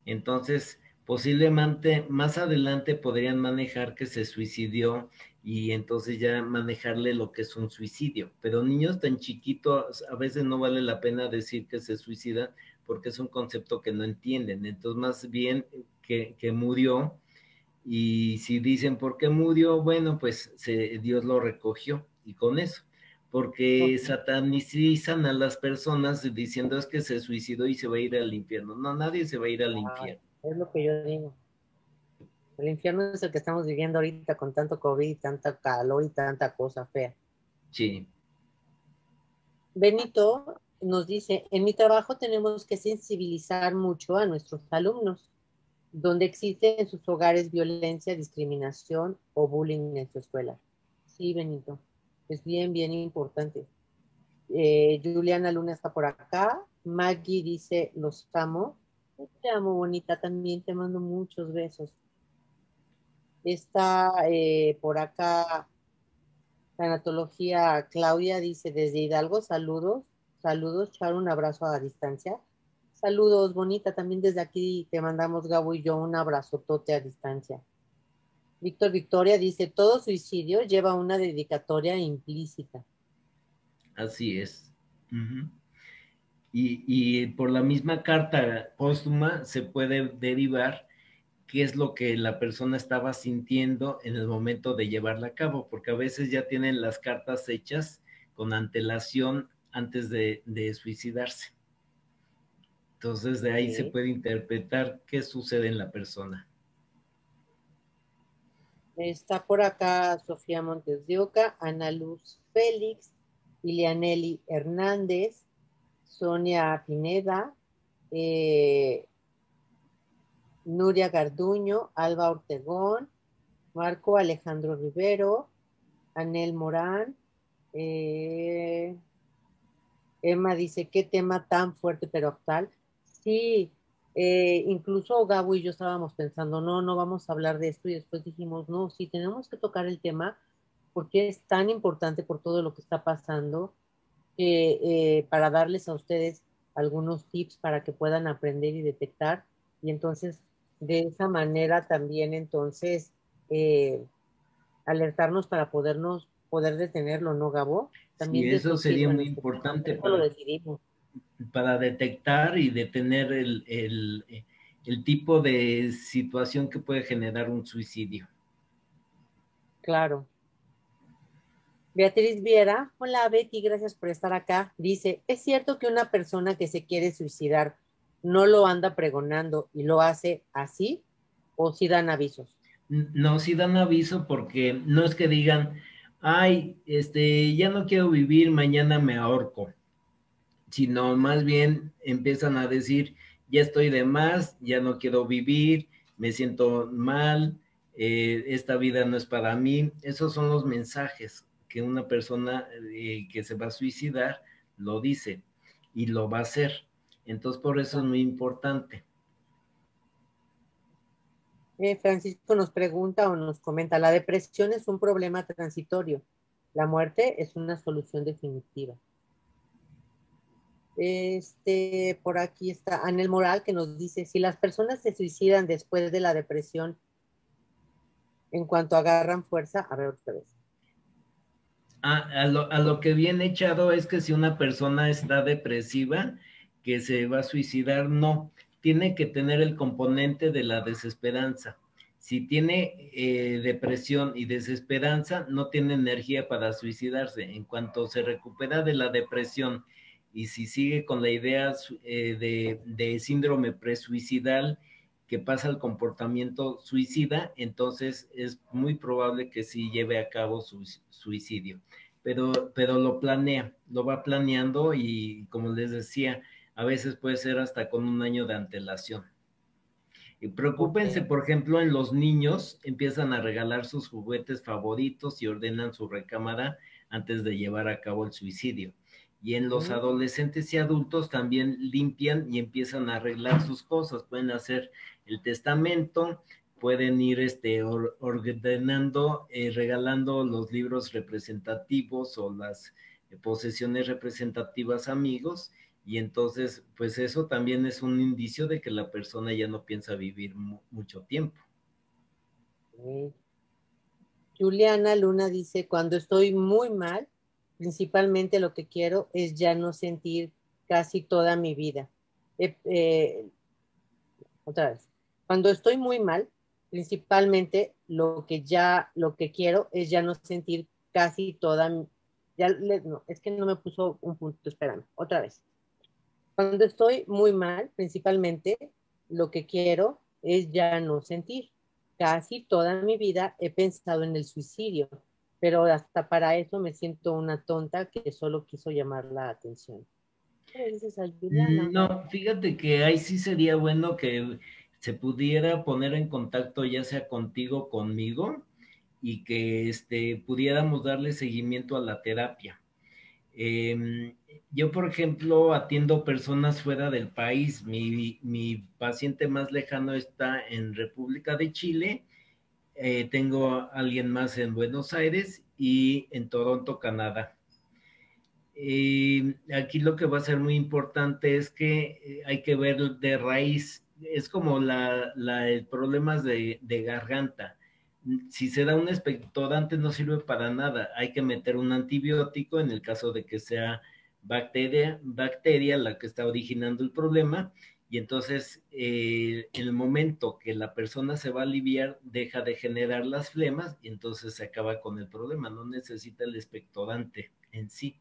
Entonces, posiblemente más adelante podrían manejar que se suicidió y entonces ya manejarle lo que es un suicidio. Pero niños tan chiquitos, a veces no vale la pena decir que se suicidan porque es un concepto que no entienden. Entonces, más bien que murió y si dicen por qué murió, bueno, pues Dios lo recogió y con eso. Porque Ok. satanizan a las personas diciendo es que se suicidó y se va a ir al infierno. No, nadie se va a ir al Ay, infierno. es lo que yo digo. El infierno es el que estamos viviendo ahorita con tanto COVID, tanta calor y tanta cosa fea. Sí, Benito nos dice, en mi trabajo tenemos que sensibilizar mucho a nuestros alumnos, donde existe en sus hogares violencia, discriminación o bullying en su escuela. Sí, Benito, es bien importante. Juliana Luna está por acá. Maggie dice, los amo. Te amo, bonita, también te mando muchos besos. Está por acá Tanatología Claudia dice, desde Hidalgo, saludos. Saludos, Char, un abrazo a distancia. Saludos, bonita, también desde aquí te mandamos, Gabo y yo, un abrazotote a distancia. Víctor Victoria dice, todo suicidio lleva una dedicatoria implícita. así es. Ujú. Y por la misma carta póstuma se puede derivar qué es lo que la persona estaba sintiendo en el momento de llevarla a cabo, porque a veces ya tienen las cartas hechas con antelación antes de suicidarse. Entonces de ahí se Okay. puede interpretar qué sucede en la persona. Está por acá Sofía Montes de Oca, Ana Luz Félix, Ilianeli Hernández, Sonia Pineda, eh, Nuria Garduño, Alba Ortegón, Marco Alejandro Rivero, Anel Morán, eh, Emma dice, qué tema tan fuerte pero actual. Sí, incluso Gabo y yo estábamos pensando, no vamos a hablar de esto y después dijimos, no, sí, tenemos que tocar el tema porque es tan importante por todo lo que está pasando para darles a ustedes algunos tips para que puedan aprender y detectar y entonces de esa manera también entonces eh, alertarnos para poder detenerlo, ¿no, Gabo? Sí, También de eso eso sería sirve muy nuestro tema, por importante eso lo decidimos. para detectar y detener el tipo de situación que puede generar un suicidio. Claro. Beatriz Viera, hola Betty, gracias por estar acá. Dice, ¿es cierto que una persona que se quiere suicidar no lo anda pregonando y lo hace así? ¿O si dan avisos? No, sí dan aviso porque no es que digan, ay, ya no quiero vivir, mañana me ahorco, sino más bien empiezan a decir, ya estoy de más, ya no quiero vivir, me siento mal, esta vida no es para mí. Esos son los mensajes que una persona que se va a suicidar lo dice y lo va a hacer. Entonces, por eso es muy importante. Francisco nos pregunta o nos comenta, la depresión es un problema transitorio, la muerte es una solución definitiva. Por aquí está Anel Moral que nos dice, si las personas se suicidan después de la depresión, en cuanto agarran fuerza, a ver otra vez. A lo que viene echado es que si una persona está depresiva, que se va a suicidar, no. Tiene que tener el componente de la desesperanza. Si tiene depresión y desesperanza, no tiene energía para suicidarse. En cuanto se recupera de la depresión y si sigue con la idea de síndrome presuicidal que pasa al comportamiento suicida, entonces es muy probable que sí lleve a cabo su suicidio. Pero lo planea, lo va planeando y como les decía, a veces puede ser hasta con un año de antelación. Y preocúpense, Ok. por ejemplo, en los niños, empiezan a regalar sus juguetes favoritos y ordenan su recámara antes de llevar a cabo el suicidio. Y en los Mm, adolescentes y adultos también limpian y empiezan a arreglar sus cosas. Pueden hacer el testamento, pueden ir ordenando, regalando los libros representativos o las posesiones representativas a amigos y entonces, pues eso también es un indicio de que la persona ya no piensa vivir mucho tiempo. ok. Juliana Luna dice, cuando estoy muy mal, principalmente lo que quiero es ya no sentir casi toda mi vida. Eh, eh, Otra vez. Cuando estoy muy mal, principalmente lo que quiero es ya no sentir casi toda mi, no, es que no me puso un punto, espérame, otra vez. Cuando estoy muy mal, principalmente lo que quiero es ya no sentir. Casi toda mi vida he pensado en el suicidio, pero hasta para eso me siento una tonta que solo quiso llamar la atención. ¿Qué le dices a Juliana, Gabo? No, fíjate que ahí sí sería bueno que se pudiera poner en contacto ya sea contigo o conmigo y que pudiéramos darle seguimiento a la terapia. Eh, yo, por ejemplo, atiendo personas fuera del país. Mi paciente más lejano está en República de Chile. Tengo a alguien más en Buenos Aires y en Toronto, Canadá. Aquí lo que va a ser muy importante es que hay que ver de raíz, es como el problema de garganta. Si se da un expectorante no sirve para nada, hay que meter un antibiótico en el caso de que sea bacteria la que está originando el problema y entonces en el momento que la persona se va a aliviar deja de generar las flemas y entonces se acaba con el problema, no necesita el expectorante en sí.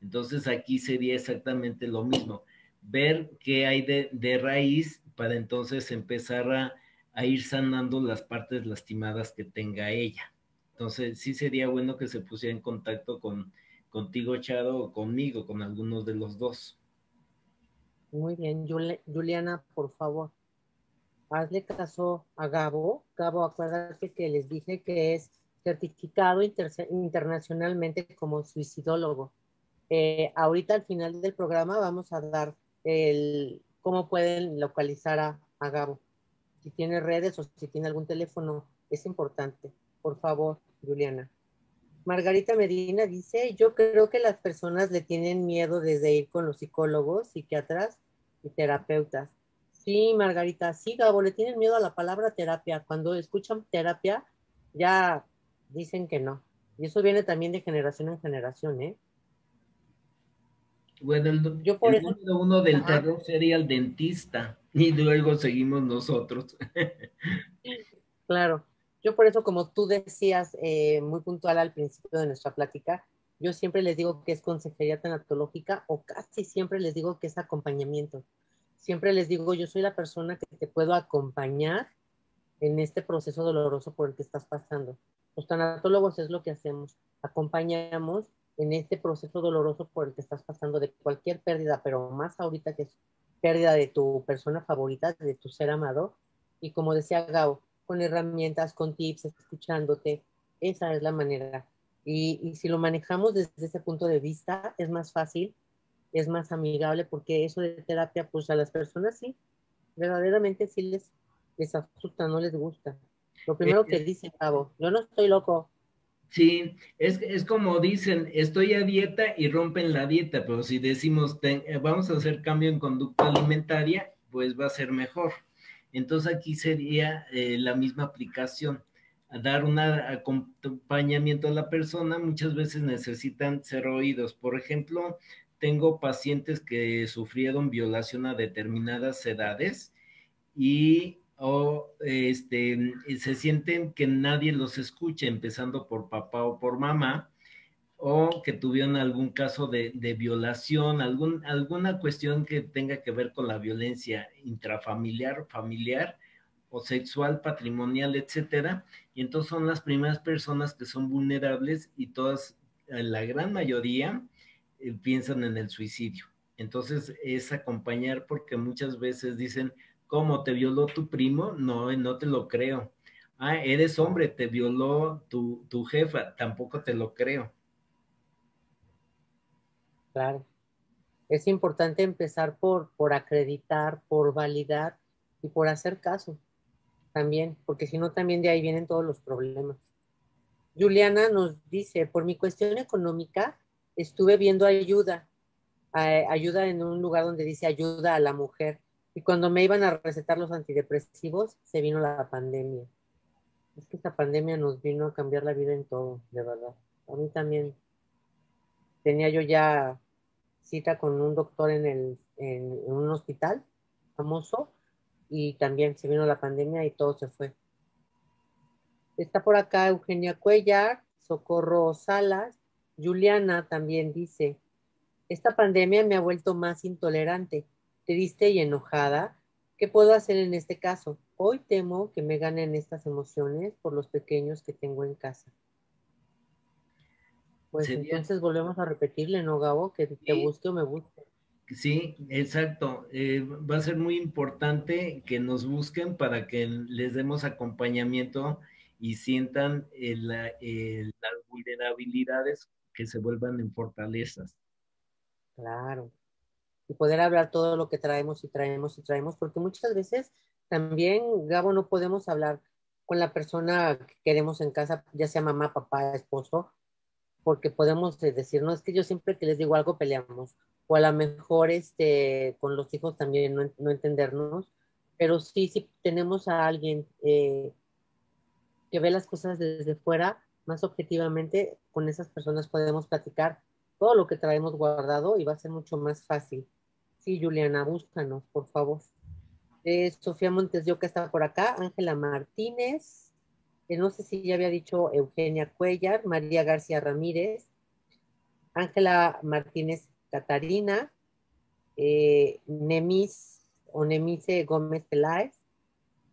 Entonces aquí sería exactamente lo mismo, ver qué hay de raíz para entonces empezar a ir sanando las partes lastimadas que tenga ella. Entonces sí sería bueno que se pusiera en contacto contigo, Charo, o conmigo, con algunos de los dos. Muy bien, Juliana, por favor, hazle caso a Gabo. Gabo, acuérdate que les dije que es certificado internacionalmente como suicidólogo. Ahorita al final del programa vamos a dar cómo pueden localizar a Gabo. Si tiene redes o si tiene algún teléfono, es importante. Por favor, Juliana. Margarita Medina dice, yo creo que las personas le tienen miedo desde ir con los psicólogos, psiquiatras y terapeutas. Sí, Margarita, sí, Gabo, le tienen miedo a la palabra terapia. Cuando escuchan terapia, ya dicen que no. Y eso viene también de generación en generación, ¿eh? Bueno, Yo por el eso, número uno del ajá, terror sería el dentista y luego seguimos nosotros. claro. Yo por eso, como tú decías muy puntual al principio de nuestra plática, yo siempre les digo que es consejería tanatológica o casi siempre les digo que es acompañamiento. Siempre les digo, yo soy la persona que te puedo acompañar en este proceso doloroso por el que estás pasando. Los tanatólogos es lo que hacemos, acompañamos en este proceso doloroso por el que estás pasando de cualquier pérdida, pero más ahorita que es pérdida de tu persona favorita, de tu ser amado. Y como decía Gao, con herramientas, con tips, escuchándote, esa es la manera. Y si lo manejamos desde ese punto de vista, es más fácil, es más amigable, porque eso de terapia, pues a las personas sí, verdaderamente sí les asusta, no les gusta. Lo primero que dice Cabo, yo no estoy loco. Sí, es como dicen, estoy a dieta y rompen la dieta, pero si decimos, vamos a hacer cambio en conducta alimentaria, pues va a ser mejor. Entonces aquí sería la misma aplicación, a dar un acompañamiento a la persona, muchas veces necesitan ser oídos. Por ejemplo, tengo pacientes que sufrieron violación a determinadas edades y o se sienten que nadie los escucha, empezando por papá o por mamá, o que tuvieron algún caso de violación, alguna cuestión que tenga que ver con la violencia intrafamiliar, familiar o sexual, patrimonial, etcétera. Y entonces son las primeras personas que son vulnerables y todas, la gran mayoría, piensan en el suicidio. Entonces es acompañar porque muchas veces dicen, ¿cómo te violó tu primo? No, no te lo creo. Ah, eres hombre, te violó tu jefa, tampoco te lo creo. Claro. Es importante empezar por acreditar, por validar y por hacer caso también, porque si no también de ahí vienen todos los problemas. Juliana nos dice, por mi cuestión económica, estuve viendo ayuda en un lugar donde dice ayuda a la mujer. Y cuando me iban a recetar los antidepresivos, se vino la pandemia. Es que esta pandemia nos vino a cambiar la vida en todo, de verdad. A mí también tenía yo ya cita con un doctor en un hospital famoso y también se vino la pandemia y todo se fue. Está por acá Eugenia Cuellar, Socorro Salas, Juliana también dice, esta pandemia me ha vuelto más intolerante, triste y enojada. ¿Qué puedo hacer en este caso? Hoy temo que me ganen estas emociones por los pequeños que tengo en casa. Pues Sería, entonces volvemos a repetirle, ¿no, Gabo? Que te sí, busque o me busque. sí, exacto. Va a ser muy importante que nos busquen para que les demos acompañamiento y sientan las vulnerabilidades que se vuelvan en fortalezas. Claro. Y poder hablar todo lo que traemos y traemos y traemos, porque muchas veces también, Gabo, no podemos hablar con la persona que queremos en casa, ya sea mamá, papá, esposo, porque podemos decir, no, es que yo siempre que les digo algo peleamos, o a lo mejor con los hijos también no entendernos, pero sí, sí tenemos a alguien que ve las cosas desde fuera, más objetivamente, con esas personas podemos platicar todo lo que traemos guardado y va a ser mucho más fácil. Sí, Juliana, búscanos, por favor. Sofía Montes de Oca está por acá, Ángela Martínez, no sé si ya había dicho Eugenia Cuellar, María García Ramírez, Ángela Martínez Catarina, Nemis o Nemise Gómez Peláez,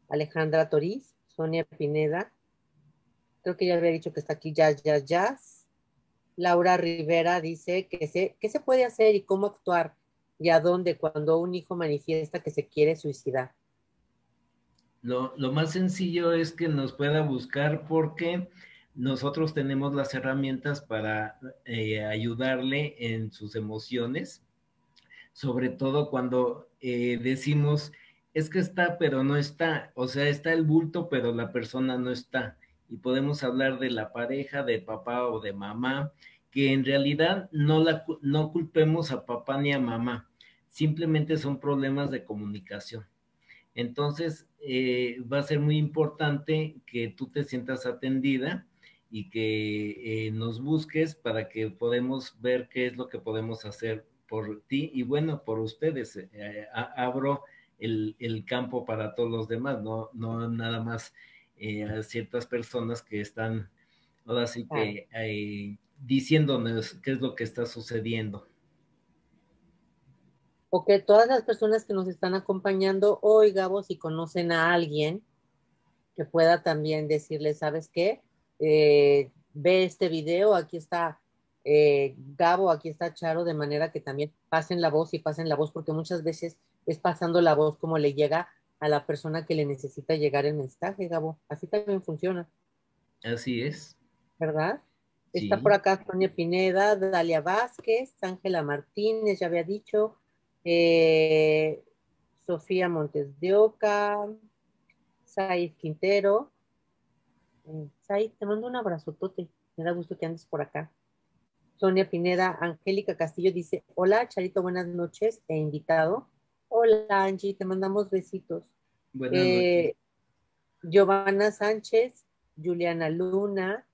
Alejandra Toriz, Sonia Pineda, creo que ya había dicho que está aquí Jazz. Laura Rivera dice qué se puede hacer y cómo actuar y a dónde cuando un hijo manifiesta que se quiere suicidar. Lo más sencillo es que nos pueda buscar porque nosotros tenemos las herramientas para ayudarle en sus emociones, sobre todo cuando decimos, es que está, pero no está, o sea, está el bulto, pero la persona no está. Y podemos hablar de la pareja, de papá o de mamá, que en realidad no culpemos a papá ni a mamá, simplemente son problemas de comunicación. Entonces, va a ser muy importante que tú te sientas atendida y que nos busques para que podamos ver qué es lo que podemos hacer por ti y bueno, por ustedes. Abro el campo para todos los demás, no nada más a ciertas personas que están ahora sí Claro. que diciéndonos qué es lo que está sucediendo. O que todas las personas que nos están acompañando hoy, Gabo, si conocen a alguien que pueda también decirle, ¿sabes qué? Ve este video, aquí está Gabo, aquí está Charo, de manera que también pasen la voz y pasen la voz, porque muchas veces es pasando la voz como le llega a la persona que le necesita llegar el mensaje, Gabo. Así también funciona, Así es, ¿verdad? Está por sí. acá Sonia Pineda, Dalia Vázquez, Ángela Martínez, ya había dicho, eh, Sofía Montes de Oca, Said Quintero. Said, te mando un abrazotote. Me da gusto que andes por acá. Sonia Pineda, Angélica Castillo dice, hola, Charito, buenas noches, e invitado. Hola, Angie, te mandamos besitos. Buenas noches. Eh, Giovanna Sánchez, Juliana Luna,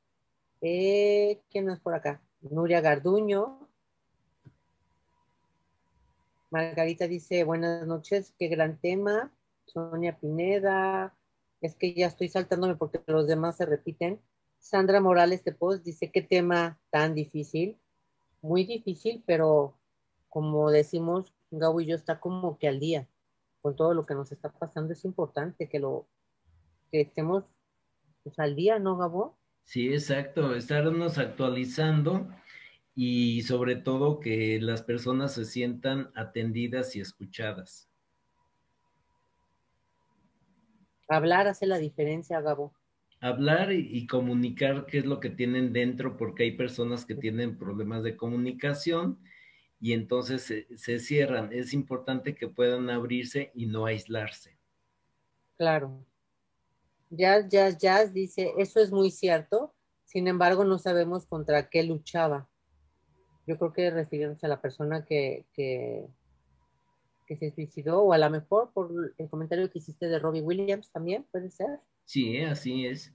¿quién más por acá? Nuria Garduño. Margarita dice, buenas noches, qué gran tema. Sonia Pineda, es que ya estoy saltándome porque los demás se repiten. Sandra Morales de Post dice, qué tema tan difícil, muy difícil, pero como decimos, Gabo y yo está como que al día con todo lo que nos está pasando. Es importante que estemos pues, al día, ¿no, Gabo? Sí, exacto, estarnos actualizando y sobre todo que las personas se sientan atendidas y escuchadas. Hablar hace la diferencia, Gabo. Hablar y comunicar qué es lo que tienen dentro, porque hay personas que tienen problemas de comunicación y entonces se cierran. Es importante que puedan abrirse y no aislarse. Claro. Jazz dice, eso es muy cierto, sin embargo no sabemos contra qué luchaba. Yo creo que refiriéndose a la persona que se suicidó, o a lo mejor por el comentario que hiciste de Robbie Williams también, puede ser. Sí, así es.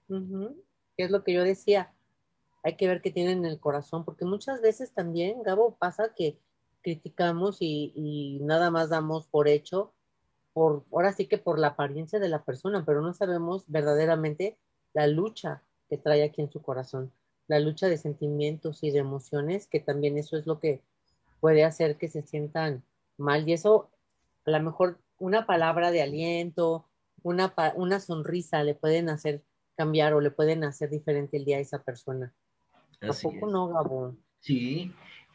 Ujú. Que es lo que yo decía, hay que ver qué tienen en el corazón, porque muchas veces también, Gabo, pasa que criticamos y nada más damos por hecho, ahora sí que por la apariencia de la persona, pero no sabemos verdaderamente la lucha que trae aquí en su corazón, la lucha de sentimientos y de emociones, que también eso es lo que puede hacer que se sientan mal. Y eso, a lo mejor una palabra de aliento, una sonrisa le pueden hacer cambiar o le pueden hacer diferente el día a esa persona. ¿A Así poco es. no, Gabo? Sí,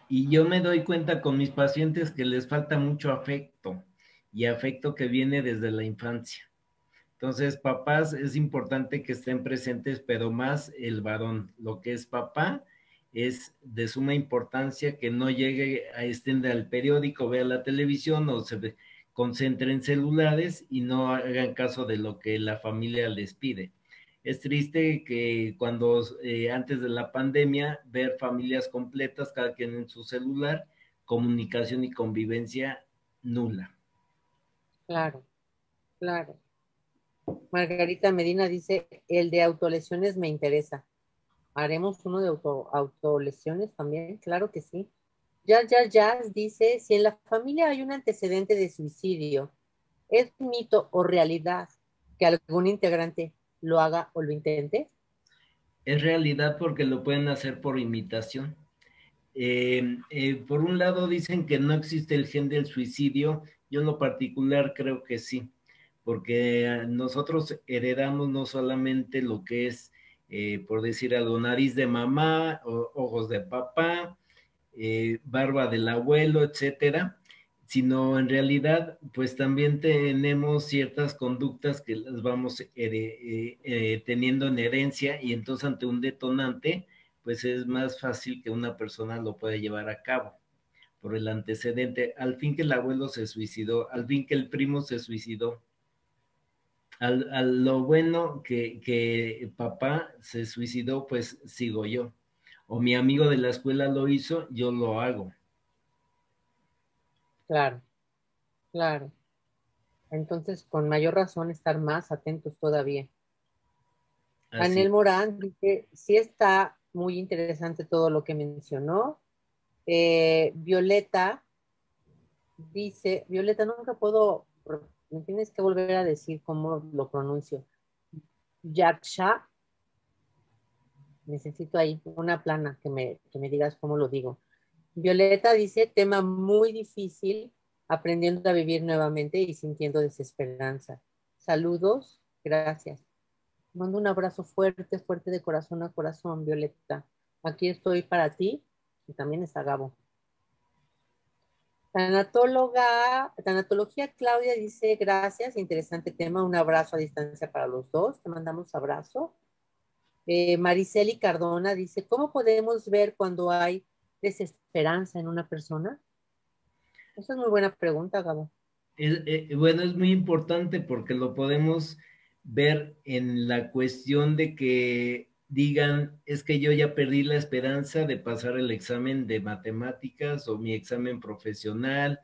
y yo me doy cuenta con mis pacientes que les falta mucho afecto y afecto que viene desde la infancia. Entonces, papás es importante que estén presentes, pero más el varón. Lo que es papá es de suma importancia que no llegue a estén al periódico, vea la televisión o concentre en celulares y no hagan caso de lo que la familia les pide. Es triste que cuando antes de la pandemia ver familias completas, cada quien en su celular, comunicación y convivencia nula. Claro, claro. Margarita Medina dice, el de autolesiones me interesa. ¿Haremos uno de autolesiones también? Claro que sí. Jazz dice, si en la familia hay un antecedente de suicidio, ¿es mito o realidad que algún integrante lo haga o lo intente? Es realidad porque lo pueden hacer por imitación. Por un lado dicen que no existe el gen del suicidio, yo en lo particular creo que sí, porque nosotros heredamos no solamente lo que es, por decir algo, nariz de mamá, ojos de papá, barba del abuelo, etcétera, sino en realidad, pues también tenemos ciertas conductas que las vamos teniendo en herencia y entonces ante un detonante, pues es más fácil que una persona lo pueda llevar a cabo por el antecedente, al fin que el abuelo se suicidó, al fin que el primo se suicidó, a lo bueno que papá se suicidó, pues sigo yo. O mi amigo de la escuela lo hizo, yo lo hago. Claro, claro. Entonces, con mayor razón, estar más atentos todavía. Así. Anel Morán dice, sí está muy interesante todo lo que mencionó. Violeta dice, Violeta, nunca puedo, me tienes que volver a decir cómo lo pronuncio. Yaksha, necesito ahí una plana que me digas cómo lo digo. Violeta dice, tema muy difícil, aprendiendo a vivir nuevamente y sintiendo desesperanza. Saludos, gracias. Mando un abrazo fuerte, fuerte de corazón a corazón, Violeta. Aquí estoy para ti y también está Gabo. Tanatología Claudia dice, gracias, interesante tema, un abrazo a distancia para los dos, te mandamos abrazo. Mariceli Cardona dice, ¿cómo podemos ver cuando hay desesperanza en una persona? Esa es muy buena pregunta, Gabo. Bueno, es muy importante porque lo podemos ver en la cuestión de que digan, es que yo ya perdí la esperanza de pasar el examen de matemáticas o mi examen profesional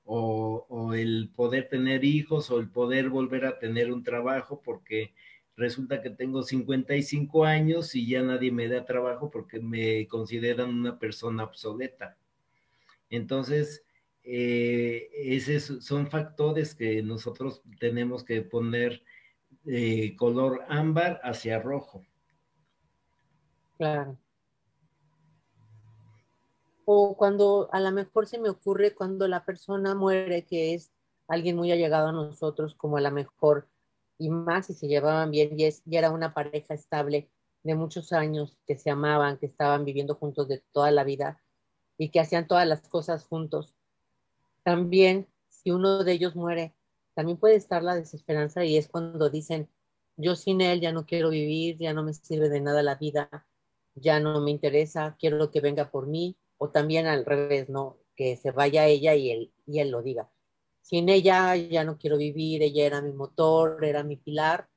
o el poder tener hijos o el poder volver a tener un trabajo porque resulta que tengo 55 años y ya nadie me da trabajo porque me consideran una persona obsoleta. Entonces, son factores que nosotros tenemos que poner color ámbar hacia rojo. Claro. O cuando a lo mejor se me ocurre cuando la persona muere, que es alguien muy allegado a nosotros, como a lo mejor, y más si se llevaban bien y era una pareja estable de muchos años, que se amaban, que estaban viviendo juntos de toda la vida y que hacían todas las cosas juntos. También, si uno de ellos muere, también puede estar la desesperanza y es cuando dicen, yo sin él ya no quiero vivir, ya no me sirve de nada la vida, ya no me interesa, quiero que venga por mí, o también al revés, ¿no? Que se vaya ella y él lo diga. Sin ella ya no quiero vivir, ella era mi motor, era mi pilar,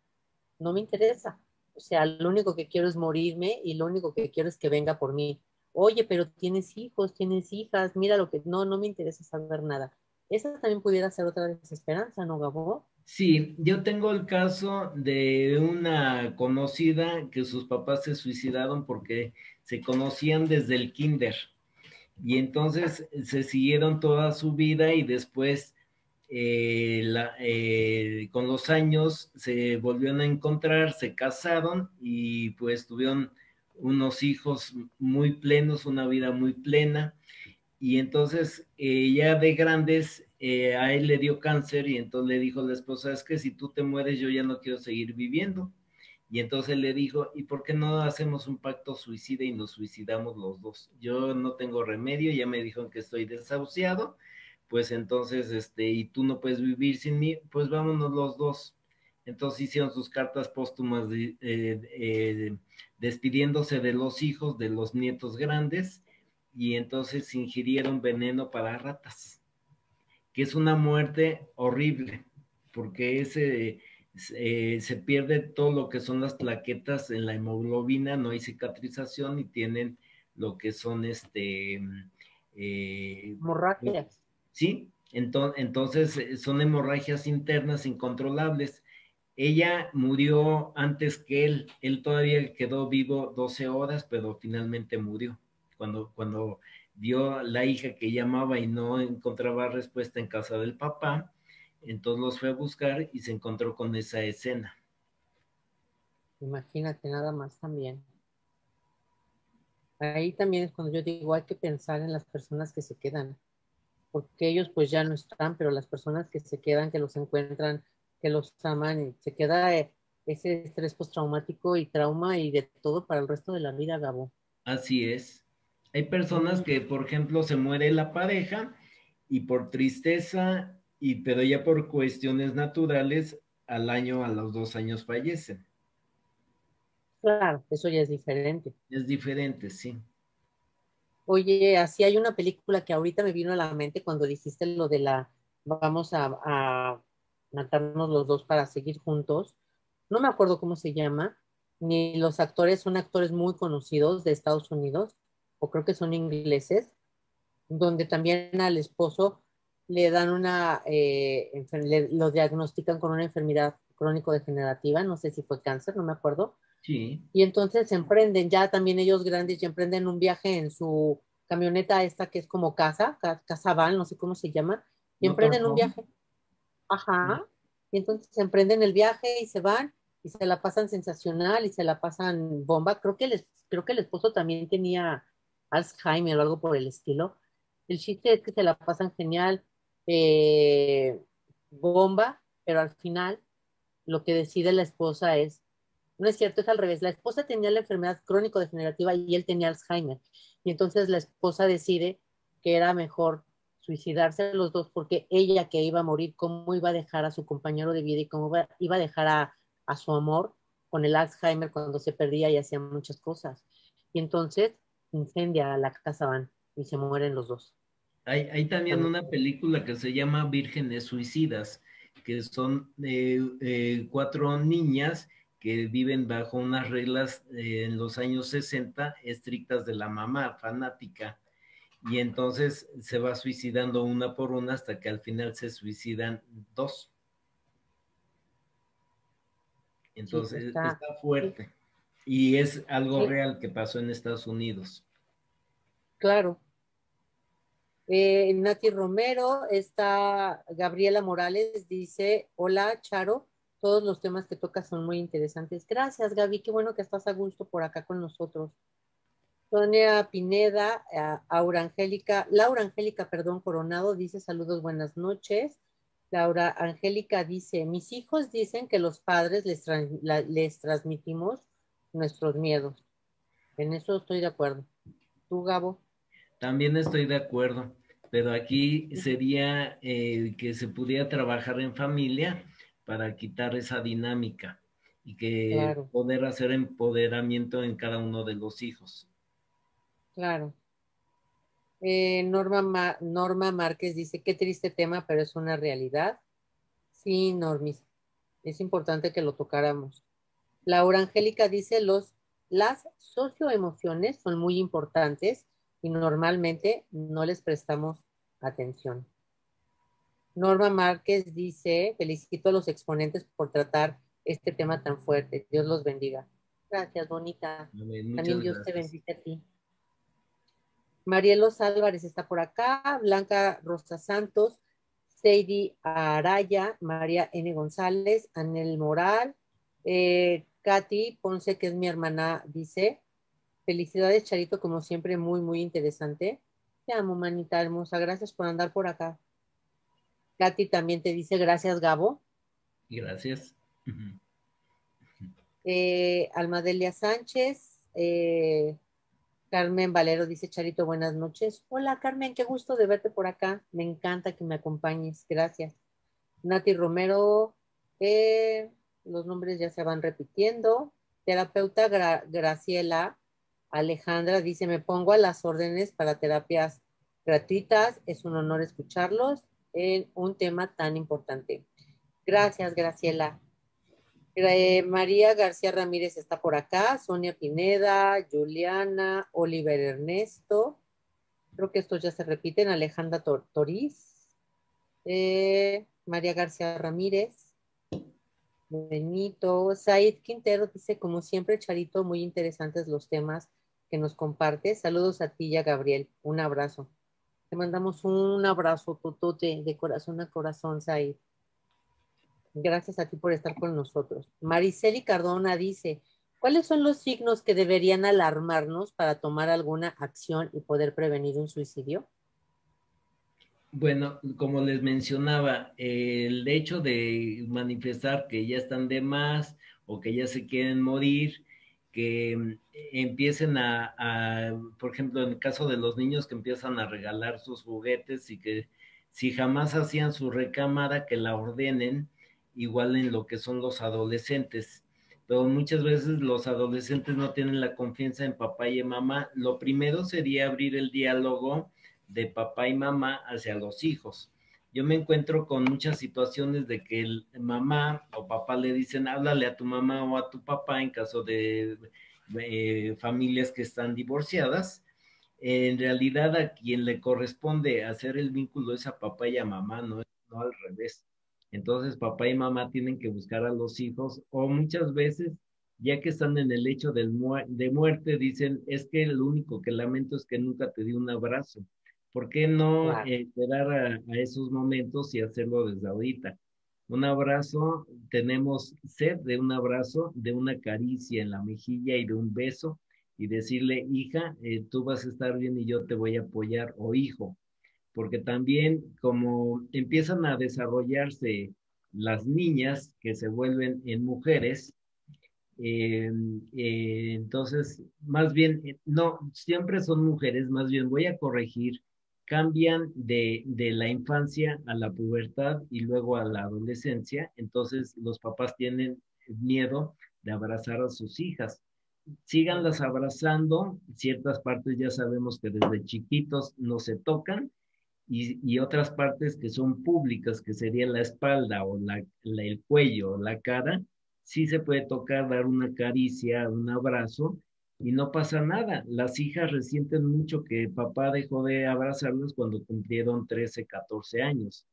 no me interesa. O sea, lo único que quiero es morirme y lo único que quiero es que venga por mí. Oye, pero tienes hijos, tienes hijas, mira lo que... No, no me interesa saber nada. Esa también pudiera ser otra desesperanza, ¿no, Gabo? Sí, yo tengo el caso de una conocida que sus papás se suicidaron porque se conocían desde el kinder y entonces se siguieron toda su vida y después con los años se volvieron a encontrar, se casaron y pues tuvieron unos hijos muy plenos, una vida muy plena y entonces ya de grandes a él le dio cáncer y entonces le dijo la esposa, es que si tú te mueres yo ya no quiero seguir viviendo. Y entonces le dijo, ¿y por qué no hacemos un pacto suicida y nos suicidamos los dos? Yo no tengo remedio, ya me dijeron que estoy desahuciado, pues entonces, y tú no puedes vivir sin mí, pues vámonos los dos. Entonces hicieron sus cartas póstumas despidiéndose de los hijos, de los nietos grandes, y entonces ingirieron veneno para ratas, que es una muerte horrible, porque se pierde todo lo que son las plaquetas en la hemoglobina, no hay cicatrización y tienen lo que son eh, Hemorragias. sí, entonces son hemorragias internas incontrolables. Ella murió antes que él todavía quedó vivo 12 horas, pero finalmente murió. Cuando vio la hija que llamaba y no encontraba respuesta en casa del papá, entonces los fue a buscar y se encontró con esa escena. Imagínate nada más también. Ahí también es cuando yo digo, hay que pensar en las personas que se quedan, porque ellos pues ya no están, pero las personas que se quedan, que los encuentran, que los aman, y se queda ese estrés postraumático y trauma y de todo para el resto de la vida, Gabo. Así es. Hay personas Sí, que, por ejemplo, se muere la pareja y por tristeza, pero ya por cuestiones naturales, al año, a los 2 años fallecen. claro, eso ya es diferente. Es diferente, sí. Oye, así hay una película que ahorita me vino a la mente cuando dijiste lo de vamos a matarnos los dos para seguir juntos. No me acuerdo cómo se llama, ni los actores, son actores muy conocidos de Estados Unidos, o creo que son ingleses, donde también al esposo le dan lo diagnostican con una enfermedad crónico-degenerativa, no sé si fue cáncer, no me acuerdo, Sí. y entonces se emprenden, ya también ellos grandes, ya emprenden un viaje en su camioneta esta que es como casa van, no sé cómo se llama, y emprenden un Motorhome. viaje. Ajá. Y entonces se emprenden el viaje y se van y se la pasan sensacional y se la pasan bomba. Creo que el esposo también tenía Alzheimer o algo por el estilo. El chiste es que se la pasan genial, eh, bomba, pero al final lo que decide la esposa es, no es cierto, es al revés. La esposa tenía la enfermedad crónico-degenerativa y él tenía Alzheimer. Y entonces la esposa decide que era mejor suicidarse los dos porque ella que iba a morir, cómo iba a dejar a su compañero de vida y cómo iba a dejar a su amor con el Alzheimer cuando se perdía y hacía muchas cosas. Y entonces incendia la casa van y se mueren los dos. Hay también También. una película que se llama Vírgenes Suicidas, que son 4 niñas que viven bajo unas reglas en los años 60 estrictas de la mamá fanática. Y entonces se va suicidando una por una hasta que al final se suicidan dos. Sí, Entonces está. está Sí, fuerte. Y es algo sí, real que pasó en Estados Unidos. claro. Nati Romero, está Gabriela Morales, dice, hola Charo, todos los temas que tocas son muy interesantes. Gracias Gaby, qué bueno que estás a gusto por acá con nosotros. Sonia Pineda, Laura Angélica, perdón, Coronado, dice saludos, buenas noches. Laura Angélica dice, mis hijos dicen que los padres les transmitimos nuestros miedos. En eso estoy de acuerdo. ¿Tú, Gabo? También estoy de acuerdo, pero aquí sería que se pudiera trabajar en familia para quitar esa dinámica y que Claro, poder hacer empoderamiento en cada uno de los hijos. claro. Norma Márquez dice, qué triste tema, pero es una realidad. Sí, Normis, es importante que lo tocáramos. Laura Angélica dice, las socioemociones son muy importantes y normalmente no les prestamos atención. Norma Márquez dice, felicito a los exponentes por tratar este tema tan fuerte. Dios los bendiga. Gracias, bonita. Amén. También Muchas Dios te gracias. bendice a ti. Marielos Álvarez está por acá, Blanca Rosa Santos, Seidi Araya, María N. González, Anel Moral, Katy Ponce, que es mi hermana, dice, felicidades Charito, como siempre, muy, muy interesante. Te amo, manita hermosa, gracias por andar por acá. Katy también te dice, gracias Gabo. Gracias. Almadelia Sánchez, Carmen Valero dice, Charito, buenas noches. Hola Carmen, qué gusto de verte por acá. Me encanta que me acompañes. Gracias. Nati Romero, los nombres ya se van repitiendo. Terapeuta Graciela Alejandra dice, me pongo a las órdenes para terapias gratuitas. Es un honor escucharlos en un tema tan importante. Gracias, Graciela. María García Ramírez está por acá, Sonia Pineda, Juliana, Oliver Ernesto, creo que estos ya se repiten, Alejandra Toriz, María García Ramírez, Benito, Said Quintero dice, como siempre, Charito, muy interesantes los temas que nos compartes. Saludos a ti y a Gabriel, un abrazo. Te mandamos un abrazo, totote, de corazón a corazón, Said. Gracias a ti por estar con nosotros. Mariceli Cardona dice, ¿cuáles son los signos que deberían alarmarnos para tomar alguna acción y poder prevenir un suicidio? Bueno, como les mencionaba, el hecho de manifestar que ya están de más o que ya se quieren morir, que empiecen por ejemplo, en el caso de los niños que empiezan a regalar sus juguetes y que si jamás hacían su recámara, que la ordenen, igual en lo que son los adolescentes. Pero muchas veces los adolescentes no tienen la confianza en papá y en mamá. Lo primero sería abrir el diálogo de papá y mamá hacia los hijos. Yo me encuentro con muchas situaciones de que el mamá o papá le dicen, háblale a tu mamá o a tu papá en caso de familias que están divorciadas. En realidad a quien le corresponde hacer el vínculo es a papá y a mamá, no al revés. Entonces papá y mamá tienen que buscar a los hijos o muchas veces, ya que están en el hecho de muerte, dicen, es que lo único que lamento es que nunca te di un abrazo. ¿Por qué no Claro. esperar a esos momentos y hacerlo desde ahorita? Un abrazo, tenemos sed de un abrazo, de una caricia en la mejilla y de un beso y decirle, hija, tú vas a estar bien y yo te voy a apoyar, o hijo, porque también como empiezan a desarrollarse las niñas que se vuelven en mujeres, eh, entonces, más bien, no, siempre son mujeres, más bien voy a corregir, cambian de la infancia a la pubertad y luego a la adolescencia, entonces los papás tienen miedo de abrazar a sus hijas. Síganlas abrazando, ciertas partes ya sabemos que desde chiquitos no se tocan, y otras partes que son públicas, que sería la espalda o el cuello o la cara, sí se puede tocar, dar una caricia, un abrazo y no pasa nada. Las hijas resienten mucho que papá dejó de abrazarlos cuando cumplieron 13, 14 años.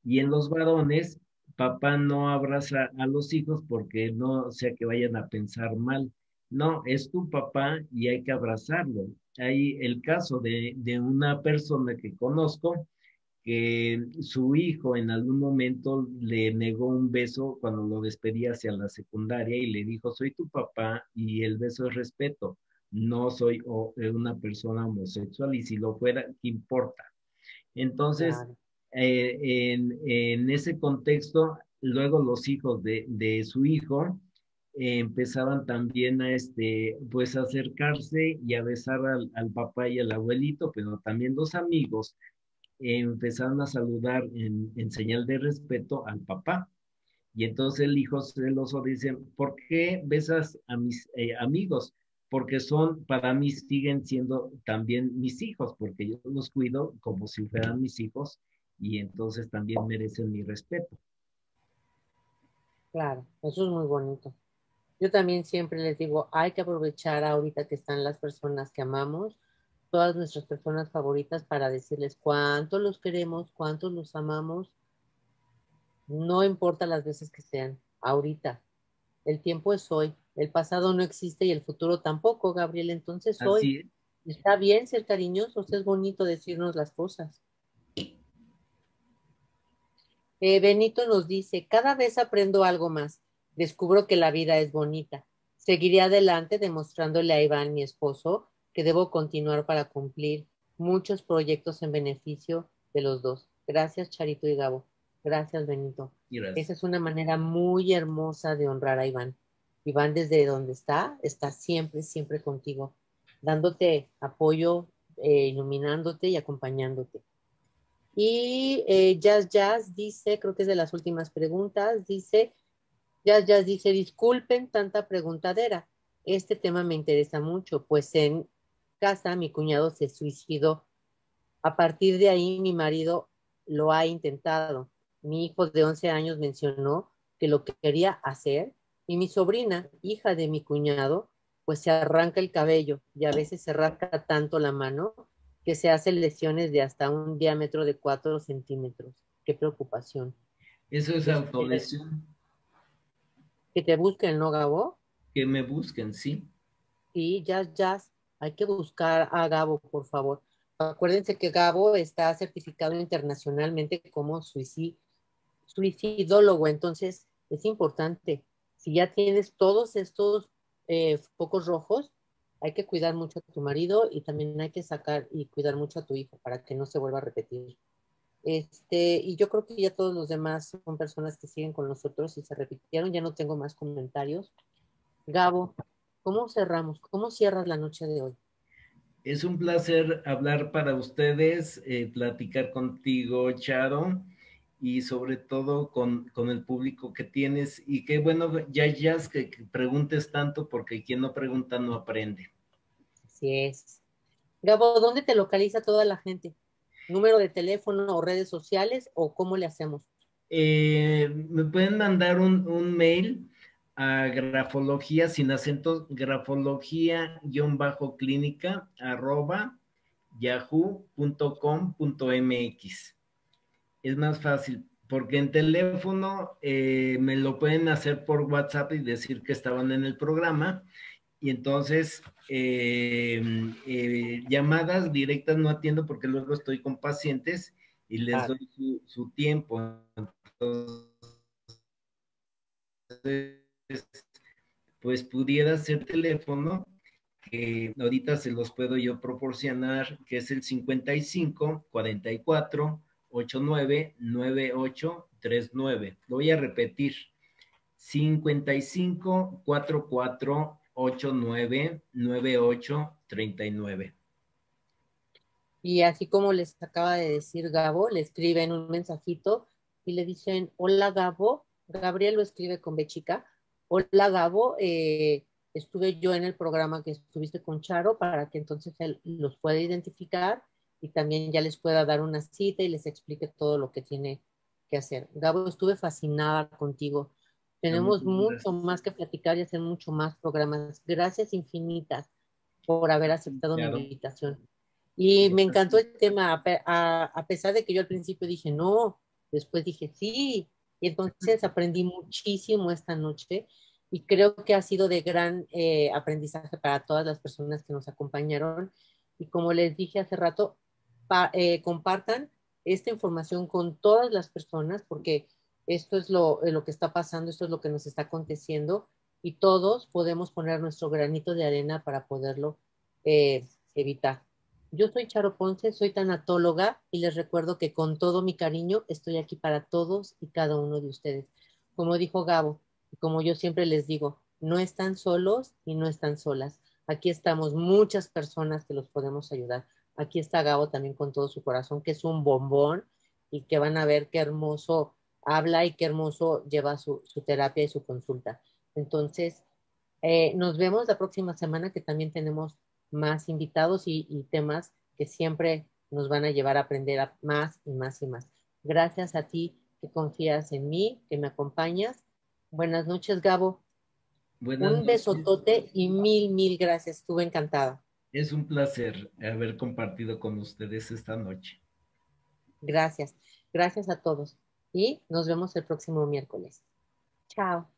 Y en los varones, papá no abraza a los hijos porque no sea que vayan a pensar mal. No, es tu papá y hay que abrazarlo. hay el caso de una persona que conozco que su hijo en algún momento le negó un beso cuando lo despedía hacia la secundaria y le dijo, soy tu papá y el beso es respeto, no soy una persona homosexual y si lo fuera, ¿qué importa? Entonces, Claro, en ese contexto, luego los hijos de su hijo empezaban también a pues a acercarse y a besar al papá y al abuelito, pero también los amigos empezaron a saludar en señal de respeto al papá. Y entonces el hijo celoso dice, ¿por qué besas a mis amigos? Porque son, para mí, siguen siendo también mis hijos, porque yo los cuido como si fueran mis hijos y entonces también merecen mi respeto. claro, eso es muy bonito. Yo también siempre les digo, hay que aprovechar ahorita que están las personas que amamos, todas nuestras personas favoritas para decirles cuánto los queremos, cuánto los amamos, no importa las veces que sean, ahorita. El tiempo es hoy, el pasado no existe y el futuro tampoco, Gabriel, entonces hoy. Así es. Está bien ser cariñosos, es bonito decirnos las cosas. Benito nos dice, cada vez aprendo algo más, descubro que la vida es bonita. Seguiré adelante demostrándole a Iván, mi esposo, que debo continuar para cumplir muchos proyectos en beneficio de los dos. Gracias, Charito y Gabo. Gracias, Benito. Esa Gracias. es una manera muy hermosa de honrar a Iván. Iván, desde donde está siempre, siempre contigo, dándote apoyo, iluminándote y acompañándote. Y Jazz dice, creo que es de las últimas preguntas, dice, Jazz dice, disculpen tanta preguntadera. Este tema me interesa mucho, pues en casa mi cuñado se suicidó. A partir de ahí mi marido lo ha intentado. Mi hijo de 11 años mencionó que lo que quería hacer y mi sobrina, hija de mi cuñado, pues se arranca el cabello y a veces se rasca tanto la mano que se hacen lesiones de hasta un diámetro de 4 centímetros. Qué preocupación. Eso es Este, autolesión. que te busquen, ¿no, Gabo? Que me busquen, sí. Sí, Jazz. Hay que buscar a Gabo, por favor. Acuérdense que Gabo está certificado internacionalmente como suicidólogo, entonces es importante. Si ya tienes todos estos focos rojos, hay que cuidar mucho a tu marido y también hay que sacar y cuidar mucho a tu hijo para que no se vuelva a repetir. Y yo creo que ya todos los demás son personas que siguen con nosotros y se repitieron, ya no tengo más comentarios. Gabo, ¿cómo cerramos? ¿Cómo cierras la noche de hoy? Es un placer hablar para ustedes, platicar contigo, Charo, y sobre todo con el público que tienes. Y qué bueno, ya que preguntes tanto, porque quien no pregunta no aprende. Así es. Gabo, ¿dónde te localiza toda la gente? ¿Número de teléfono o redes sociales o cómo le hacemos? Me pueden mandar un mail a grafología sin acentos, grafología-clínica @yahoo.com.mx. Es más fácil, porque en teléfono me lo pueden hacer por WhatsApp y decir que estaban en el programa, y entonces llamadas directas no atiendo porque luego estoy con pacientes y les Claro. doy su tiempo. Entonces, pues pudiera ser teléfono, que ahorita se los puedo yo proporcionar, que es el 55 44 89 98 39. Lo voy a repetir: 55 44 89 98 39. Y así como les acaba de decir Gabo, le escriben un mensajito y le dicen, hola Gabo, Gabriel lo escribe con B chica, hola Gabo, estuve yo en el programa que estuviste con Charo para que entonces él los pueda identificar y también ya les pueda dar una cita y les explique todo lo que tiene que hacer. Gabo, estuve fascinada contigo. Tenemos Muchas mucho gracias. más que platicar y hacer mucho más programas. Gracias infinitas por haber aceptado mi Claro. invitación. Y me encantó el tema, a pesar de que yo al principio dije no, después dije sí, y entonces aprendí muchísimo esta noche y creo que ha sido de gran aprendizaje para todas las personas que nos acompañaron Y como les dije hace rato, compartan esta información con todas las personas porque esto es lo que está pasando, esto es lo que nos está aconteciendo y todos podemos poner nuestro granito de arena para poderlo evitar. Yo soy Charo Ponce, soy tanatóloga y les recuerdo que con todo mi cariño estoy aquí para todos y cada uno de ustedes. Como dijo Gabo, y como yo siempre les digo, no están solos y no están solas. Aquí estamos muchas personas que los podemos ayudar. Aquí está Gabo también con todo su corazón, que es un bombón y que van a ver qué hermoso habla y qué hermoso lleva su terapia y su consulta. Entonces, nos vemos la próxima semana que también tenemos más invitados y temas que siempre nos van a llevar a aprender más y más y más. Gracias a ti que confías en mí, que me acompañas. Buenas noches, Gabo. Buenas Un noches. besotote y mil gracias. Estuve encantada. Es un placer haber compartido con ustedes esta noche. Gracias. Gracias a todos. Y nos vemos el próximo miércoles. Chao.